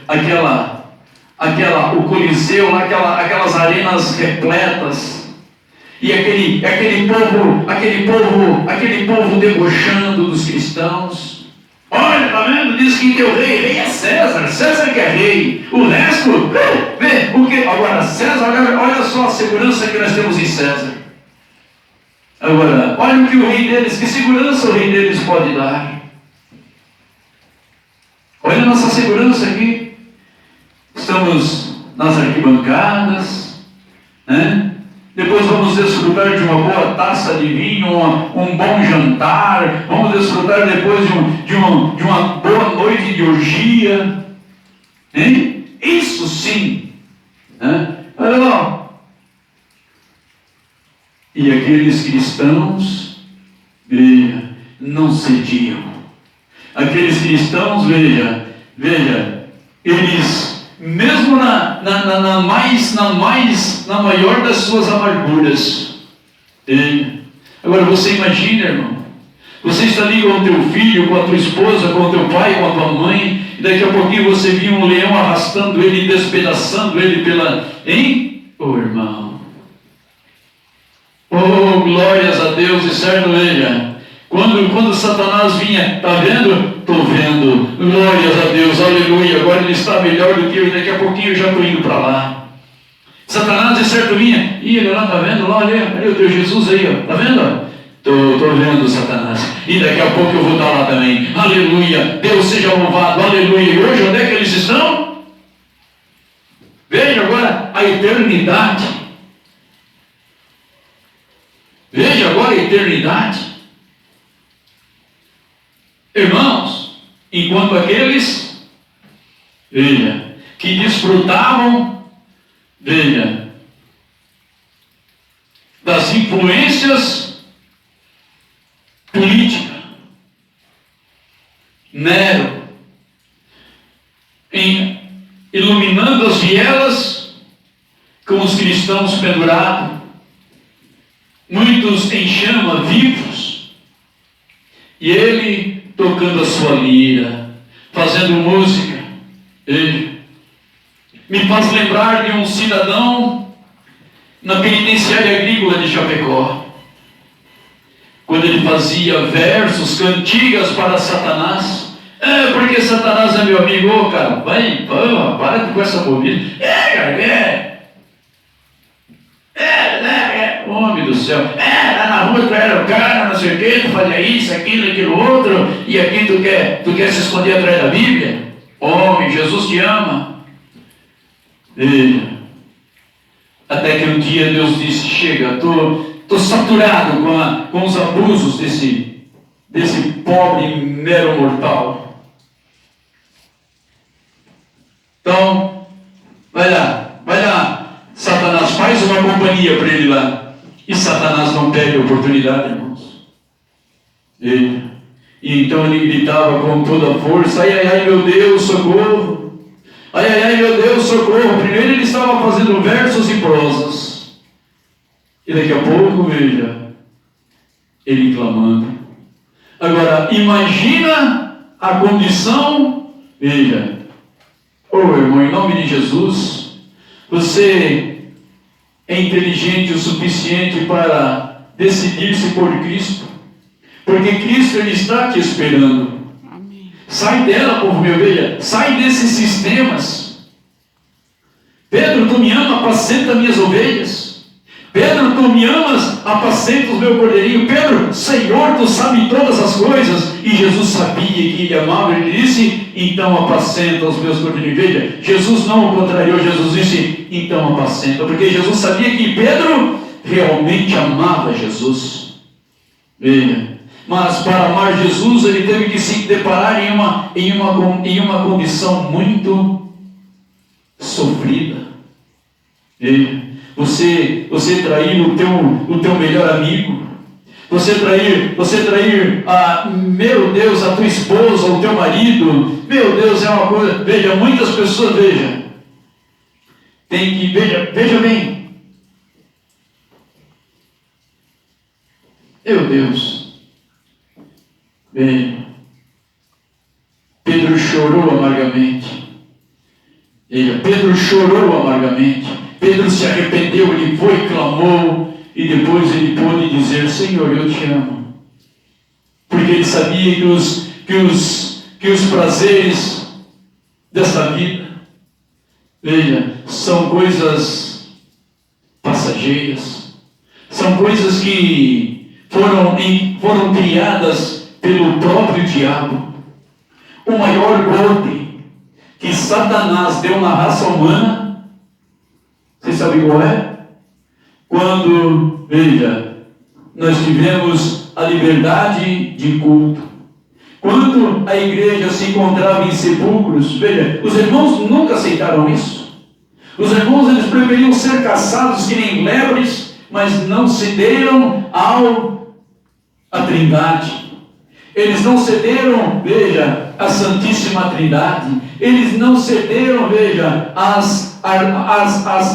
o Coliseu, aquelas arenas repletas, e aquele povo debochando dos cristãos. Olha, está vendo? Diz que teu rei é César que é rei. O resto, vê o que? Agora, César, olha só a segurança que nós temos em César. Agora, olha o que o rei deles, que segurança o rei deles pode dar. Olha a nossa segurança aqui. Estamos nas arquibancadas, né? Depois vamos desfrutar de uma boa taça de vinho, um bom jantar. Vamos desfrutar depois de uma boa noite de orgia. Hein? Isso sim. Né? Olha lá. E aqueles cristãos, veja, não cediam. Aqueles cristãos, veja, eles... mesmo na maior das suas amarguras. Agora você imagina, irmão, você está ali com o teu filho, com a tua esposa, com o teu pai, com a tua mãe, e daqui a pouquinho você viu um leão arrastando ele, despedaçando ele pela... Hein? Oh, irmão. Oh, glórias a Deus, e certo, veja. Quando Satanás vinha, está vendo? Estou vendo, glórias a Deus, aleluia, agora ele está melhor do que eu, e daqui a pouquinho eu já estou indo para lá. Satanás de certo vinha, e ele lá, está vendo? Lá, ali o teu Jesus aí, está vendo? Estou vendo, Satanás, e daqui a pouco eu vou estar lá também, aleluia, Deus seja louvado, aleluia. E hoje onde é que eles estão? Veja agora a eternidade. Veja agora a eternidade. Irmãos, enquanto aqueles, veja, que desfrutavam, veja, das influências políticas, Nero, iluminando as vielas com os cristãos pendurados, muitos em chama, vivos, e ele tocando a sua lira, fazendo música. Ele me faz lembrar de um cidadão na penitenciária agrícola de Chapecó, quando ele fazia versos, cantigas para Satanás. Porque Satanás é meu amigo. Ô, cara, vai, para com essa bobina. Homem do céu, lá na rua tu era o cara, não sei o que, tu fazia isso, aquilo, outro, e aqui tu quer se esconder atrás da Bíblia? Homem, Jesus te ama. Veja, até que um dia Deus disse, chega, estou saturado com os abusos desse pobre mero mortal. Então, vai lá, Satanás, faz uma companhia para ele lá. E Satanás não perde a oportunidade, irmãos. E então ele gritava com toda a força: ai, ai, ai, meu Deus, socorro! Ai, ai, ai, meu Deus, socorro! Primeiro ele estava fazendo versos e prosas. E daqui a pouco, veja, ele clamando. Agora, imagina a condição, veja, irmão, em nome de Jesus, você é inteligente o suficiente para decidir-se por Cristo, porque Cristo ele está te esperando. Amém. Sai dela, povo meu, veja, sai desses sistemas. Pedro, tu me amas, apacenta minhas ovelhas. Pedro, tu me amas, apacenta os meus cordeirinhos. Pedro, Senhor, tu sabes todas as coisas. E Jesus sabia que ele amava, ele disse: então apacenta os meus cordeirinhos. Veja, Jesus não o contrariou, Jesus disse: então apacenta, porque Jesus sabia que Pedro realmente amava Jesus. Veja, mas para amar Jesus, ele teve que se deparar em uma condição muito sofrida. Veja, você trair o teu melhor amigo, você trair meu Deus, a tua esposa, o teu marido, meu Deus, é uma coisa. Veja, muitas pessoas, veja bem, meu Deus, veja, Pedro chorou amargamente. Veja, Pedro chorou amargamente. Pedro se arrependeu, ele foi, clamou, e depois ele pôde dizer: Senhor, eu te amo. Porque ele sabia que os prazeres desta vida, veja, são coisas passageiras, são coisas que foram criadas pelo próprio diabo. O maior golpe que Satanás deu na raça humana, você sabe qual é? Quando, veja, nós tivemos a liberdade de culto. Quando a igreja se encontrava em sepulcros, veja, os irmãos nunca aceitaram isso. Os irmãos, eles preferiam ser caçados que nem lebres, mas não cederam à Trindade. Eles não cederam, veja, à Santíssima Trindade. Eles não cederam, veja, às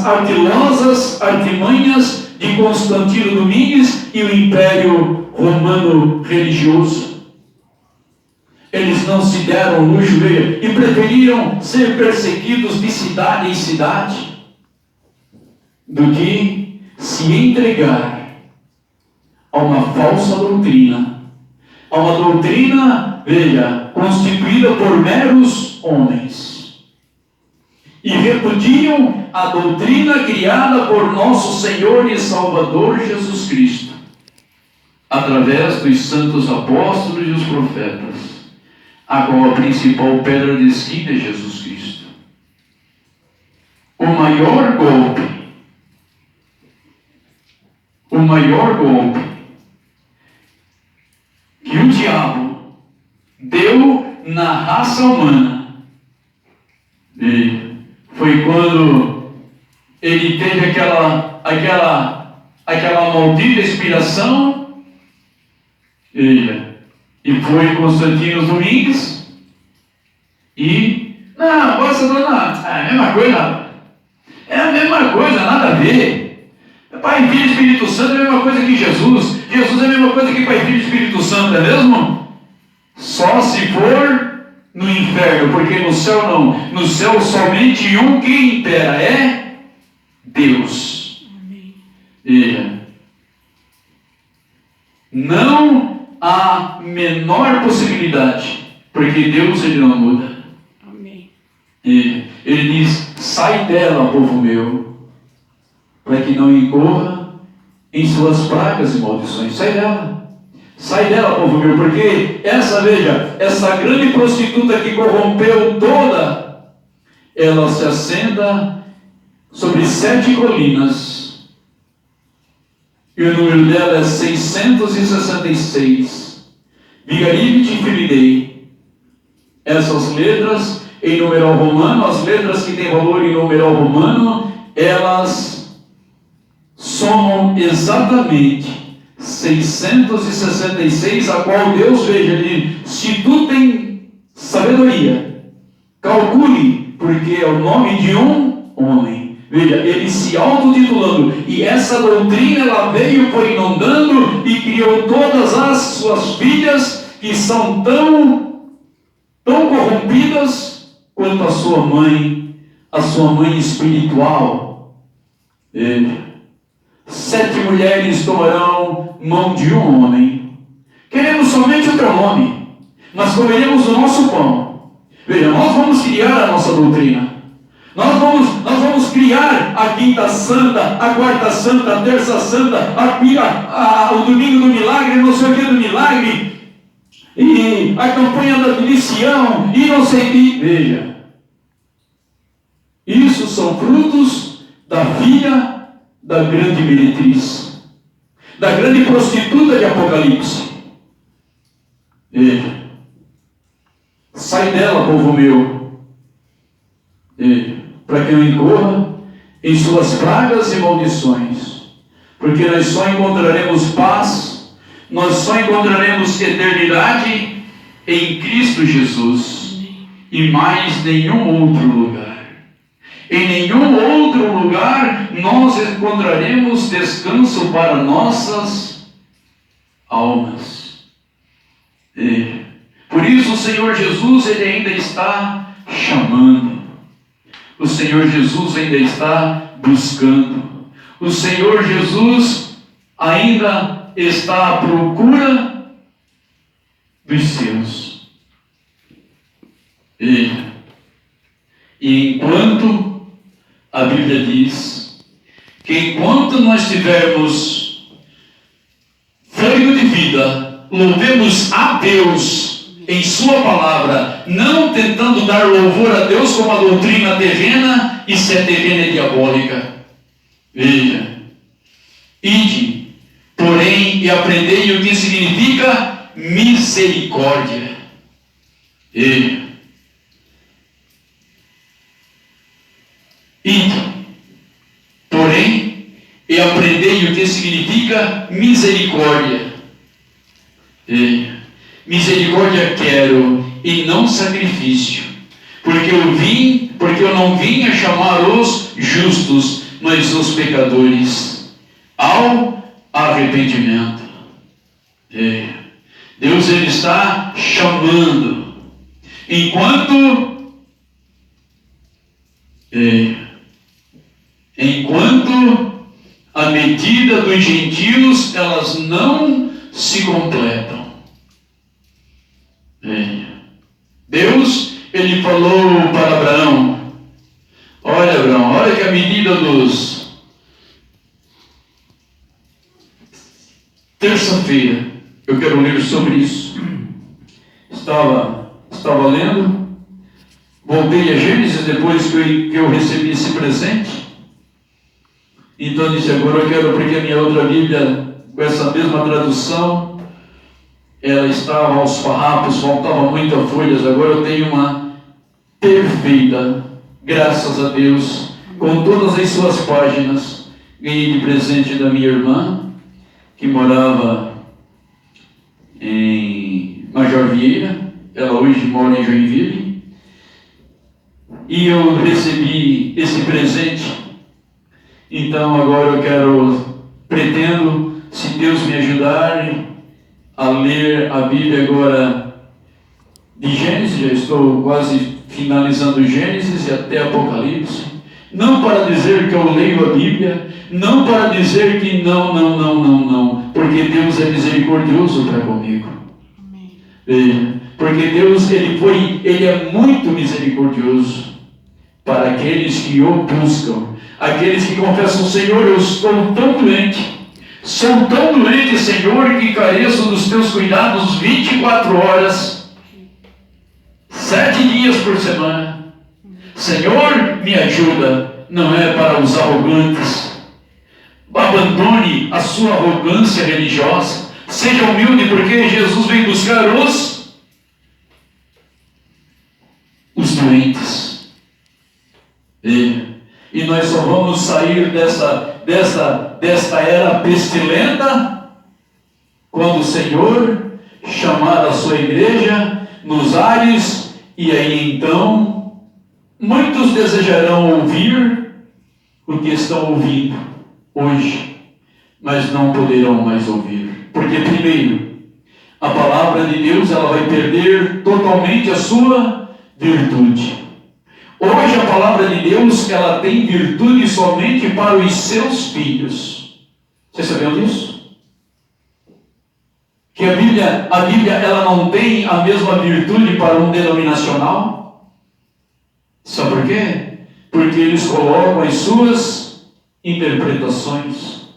artilosas artimanhas de Constantino Domingues e o Império Romano religioso. Eles não se deram luxo, veja, e preferiram ser perseguidos de cidade em cidade do que se entregar a uma falsa doutrina. A uma doutrina, veja, constituída por meros homens. E repudiam a doutrina criada por nosso Senhor e Salvador Jesus Cristo, através dos santos apóstolos e os profetas, a qual a principal pedra de esquina é Jesus Cristo. O maior golpe que o diabo deu na raça humana foi quando ele teve aquela maldita inspiração, e foi Constantino Domingues, e é a mesma coisa, nada a ver. Pai, Filho e Espírito Santo é a mesma coisa que Jesus. Jesus é a mesma coisa que Pai, Filho e Espírito Santo, é mesmo? Só se for no inferno, porque no céu não. No céu somente um que impera, é Deus. Veja, não há menor possibilidade, porque Deus ele não muda. Amém. Ele diz: sai dela, povo meu, para que não incorra em suas pragas e maldições. Sai dela, povo meu, porque essa grande prostituta que corrompeu toda, ela se assenta sobre 7 colinas, e o número dela é 666. Vigaribit Infinidei. Essas letras em numeral romano, as letras que têm valor em numeral romano, elas somam exatamente 666, a qual Deus, veja, ele, se tu tem sabedoria, calcule, porque é o nome de um homem. Veja, ele se autotitulando, e essa doutrina ela veio, foi inundando e criou todas as suas filhas que são tão corrompidas quanto a sua mãe espiritual. Veja, 7 mulheres tomarão mão de um homem. Queremos somente o teu nome, mas comeremos o nosso pão. Veja, nós vamos criar a nossa doutrina. Nós vamos criar a quinta santa, a quarta santa, a terça santa, o domingo do milagre, não sei o que do milagre, e a campanha da milicião, e não sei o que. Veja, isso são frutos da filha da grande meretriz, da grande prostituta de Apocalipse. Veja, sai dela, povo meu. Veja, para que não incorra em suas pragas e maldições, porque nós só encontraremos paz, nós só encontraremos eternidade em Cristo Jesus, e mais nenhum outro lugar. Em nenhum outro lugar nós encontraremos descanso para nossas almas. Por isso o Senhor Jesus, ele ainda está chamando. O Senhor Jesus ainda está buscando. O Senhor Jesus ainda está à procura dos seus. E enquanto a Bíblia diz que enquanto nós tivermos fôlego de vida, louvemos a Deus em sua palavra, não tentando dar louvor a Deus como a doutrina terrena, e se é terrena é diabólica. Veja, ide, porém, e aprendei o que significa misericórdia. Veja, ide, porém, e aprendei o que significa misericórdia. Veja, misericórdia quero e não sacrifício, porque eu não vim a chamar os justos, mas os pecadores ao arrependimento. Deus, ele está chamando. Enquanto a medida dos gentios elas não se completam. Deus, ele falou para Abraão: olha, Abraão, olha que a medida dos... Terça-feira eu quero ler sobre isso. Estava lendo, voltei a Gênesis depois que eu recebi esse presente. Então disse, agora eu quero, porque a minha outra Bíblia, com essa mesma tradução, ela estava aos farrapos, faltava muitas folhas. Agora eu tenho uma perfeita, graças a Deus, com todas as suas páginas. Ganhei de presente da minha irmã, que morava em Major Vieira. Ela hoje mora em Joinville. E eu recebi esse presente. Então agora eu pretendo, se Deus me ajudar, a ler a Bíblia agora de Gênesis. Já estou quase finalizando Gênesis e até Apocalipse. Não para dizer que eu leio a Bíblia, não para dizer que não, porque Deus é misericordioso para comigo. Porque Deus, ele é muito misericordioso para aqueles que o buscam, aqueles que confessam: Senhor, eu estou tão doente, sou tão doente, Senhor, que careço dos teus cuidados 24 horas, 7 dias por semana. Senhor, me ajuda. Não é para os arrogantes. Abandone a sua arrogância religiosa. Seja humilde, porque Jesus vem buscar os doentes. E nós só vamos sair dessa desta era pestilenta, quando o Senhor chamar a sua igreja nos ares, e aí então muitos desejarão ouvir o que estão ouvindo hoje, mas não poderão mais ouvir. Porque primeiro, a palavra de Deus ela vai perder totalmente a sua virtude. Hoje a palavra de Deus ela tem virtude somente para os seus filhos. Vocês sabiam disso? Que a Bíblia ela não tem a mesma virtude para um denominacional. Sabe por quê? Porque eles colocam as suas interpretações.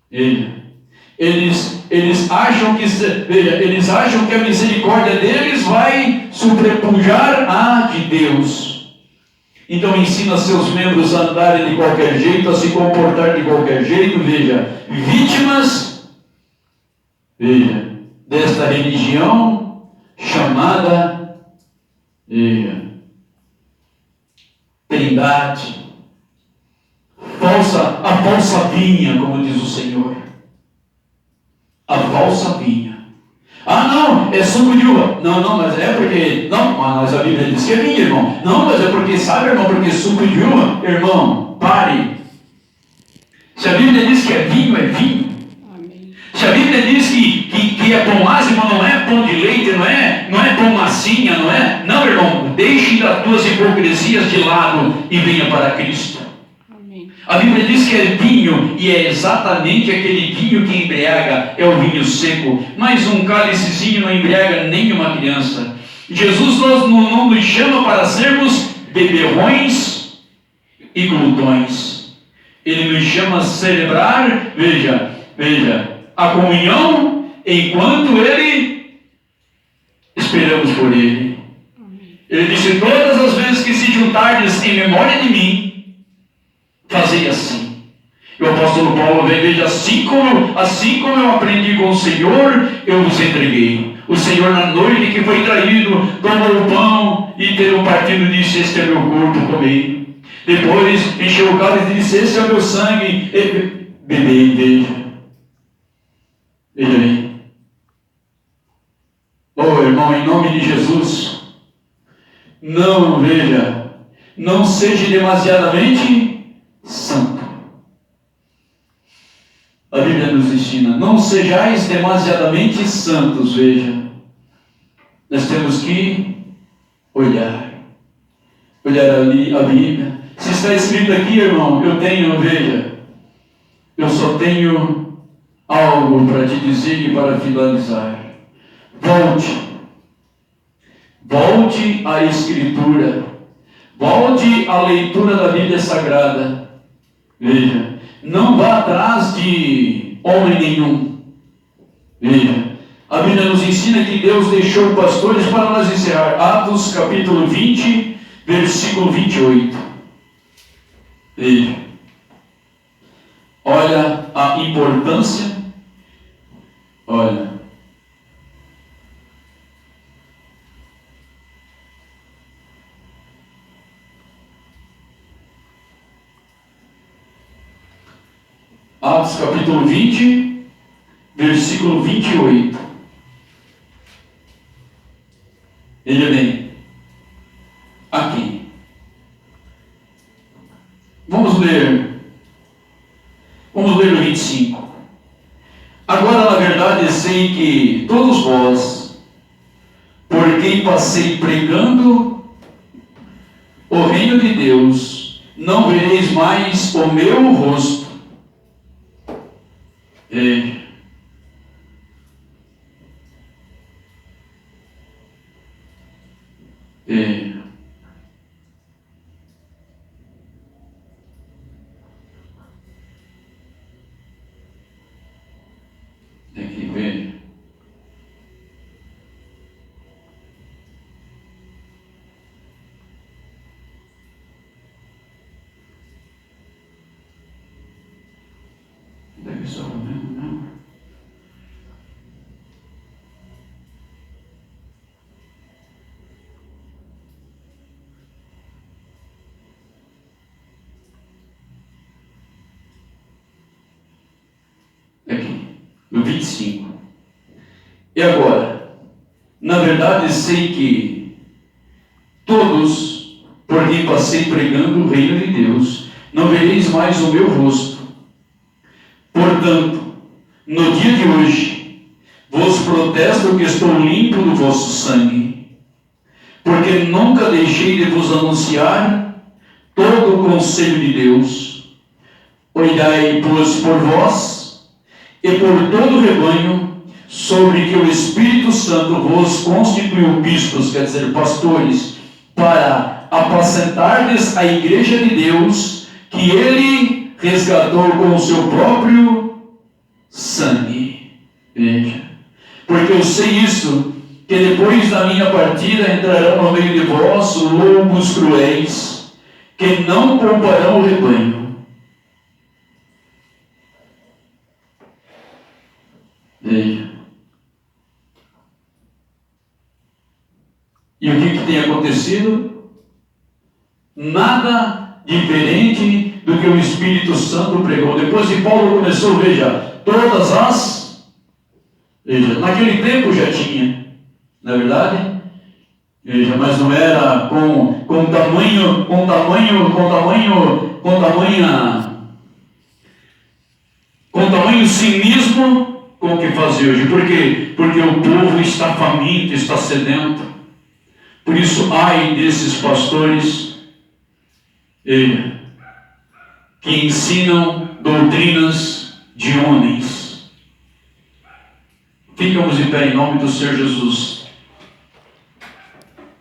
Eles acham que, veja, eles acham que a misericórdia deles vai sobrepujar a de Deus. Então ensina seus membros a andarem de qualquer jeito, a se comportar de qualquer jeito, veja, vítimas, veja, desta religião chamada, veja, Trindade, a falsa vinha, como diz o Senhor. A falsa vinha. Ah, não, é suco de uva. Não, mas é porque... Não, mas a Bíblia diz que é vinho, irmão. Não, mas é porque, sabe, irmão, porque suco de uva, irmão, pare. Se a Bíblia diz que é vinho, é vinho. Amém. Se a Bíblia diz que é pão ázimo, não é pão de leite, não é pão massinha, não é? Não, irmão, deixe das tuas hipocrisias de lado e venha para Cristo. A Bíblia diz que é vinho, e é exatamente aquele vinho que embriaga, é o vinho seco. Mas um cálicezinho não embriaga nem uma criança. Jesus não nos chama para sermos beberrões e glutões. Ele nos chama a celebrar, veja, a comunhão, enquanto esperamos por Ele. Ele disse, todas as vezes que se juntardes em memória de mim, fazei assim. E o apóstolo Paulo vem, veja, assim como eu aprendi com o Senhor, eu vos entreguei. O Senhor, na noite que foi traído, tomou o pão e, tendo partido, disse, este é meu corpo, comei. Depois encheu o cálice e disse, esse é o meu sangue, bebei, veja. Veja bem. Oh, irmão, em nome de Jesus, não seja demasiadamente santo. A Bíblia nos ensina, não sejais demasiadamente santos, veja. Nós temos que olhar ali a Bíblia. Se está escrito aqui, irmão, eu só tenho algo para te dizer e para finalizar. Volte à Escritura. Volte à leitura da Bíblia Sagrada. Veja, não vá atrás de homem nenhum. Veja, a Bíblia nos ensina que Deus deixou pastores para nós encerrar. Atos capítulo 20, versículo 28. Veja, olha a importância, olha. Atos capítulo 20, versículo 28. Veja bem, aqui. Vamos ler o 25. Agora, na verdade, sei que todos vós, por quem passei pregando o reino de Deus, não vereis mais o meu rosto. Veja. Aqui, veja. Deve ser o mesmo, não? no 25. E agora, na verdade sei que todos, por quem passei pregando o reino de Deus, não vereis mais o meu rosto. Portanto, no dia de hoje, vos protesto que estou limpo do vosso sangue, porque nunca deixei de vos anunciar todo o conselho de Deus. Olhai, pois, por vós e por todo o rebanho, sobre que o Espírito Santo vos constituiu bispos, quer dizer, pastores, para apacentardes a igreja de Deus, que ele resgatou com o seu próprio sangue. Veja, porque eu sei isso, que depois da minha partida entrarão no meio de vós lobos cruéis, que não pouparão o rebanho. Veja. E o que tem acontecido? Nada diferente do que o Espírito Santo pregou. Depois que Paulo começou, veja, todas as... Veja, naquele tempo já tinha, na verdade, veja, mas não era com tamanho cinismo com o que fazia hoje. Por quê? Porque o povo está faminto, está sedento. Por isso, ai desses pastores que ensinam doutrinas de homens. Ficamos de pé em nome do Senhor Jesus.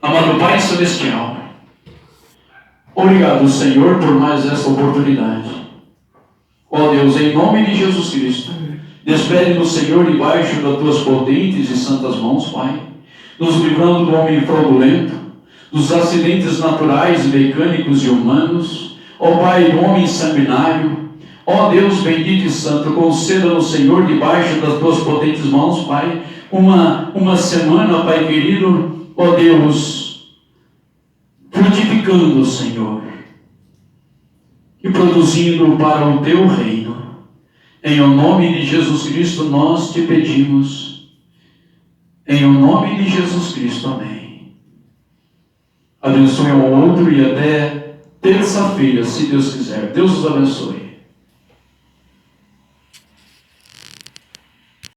Amado Pai Celestial, obrigado, Senhor, por mais esta oportunidade. Ó Deus, em nome de Jesus Cristo, despede-nos, Senhor, debaixo das tuas potentes e santas mãos, Pai, nos livrando do homem fraudulento, dos acidentes naturais, mecânicos e humanos, ó Pai, do homem sanguinário. Ó Deus bendito e santo, conceda-nos, Senhor, debaixo das tuas potentes mãos, Pai, uma semana, Pai querido, ó Deus, frutificando, Senhor, e produzindo para o teu reino. Em o nome de Jesus Cristo nós te pedimos. Em o nome de Jesus Cristo, amém. Abençoe um ao outro e até terça-feira, se Deus quiser. Deus os abençoe.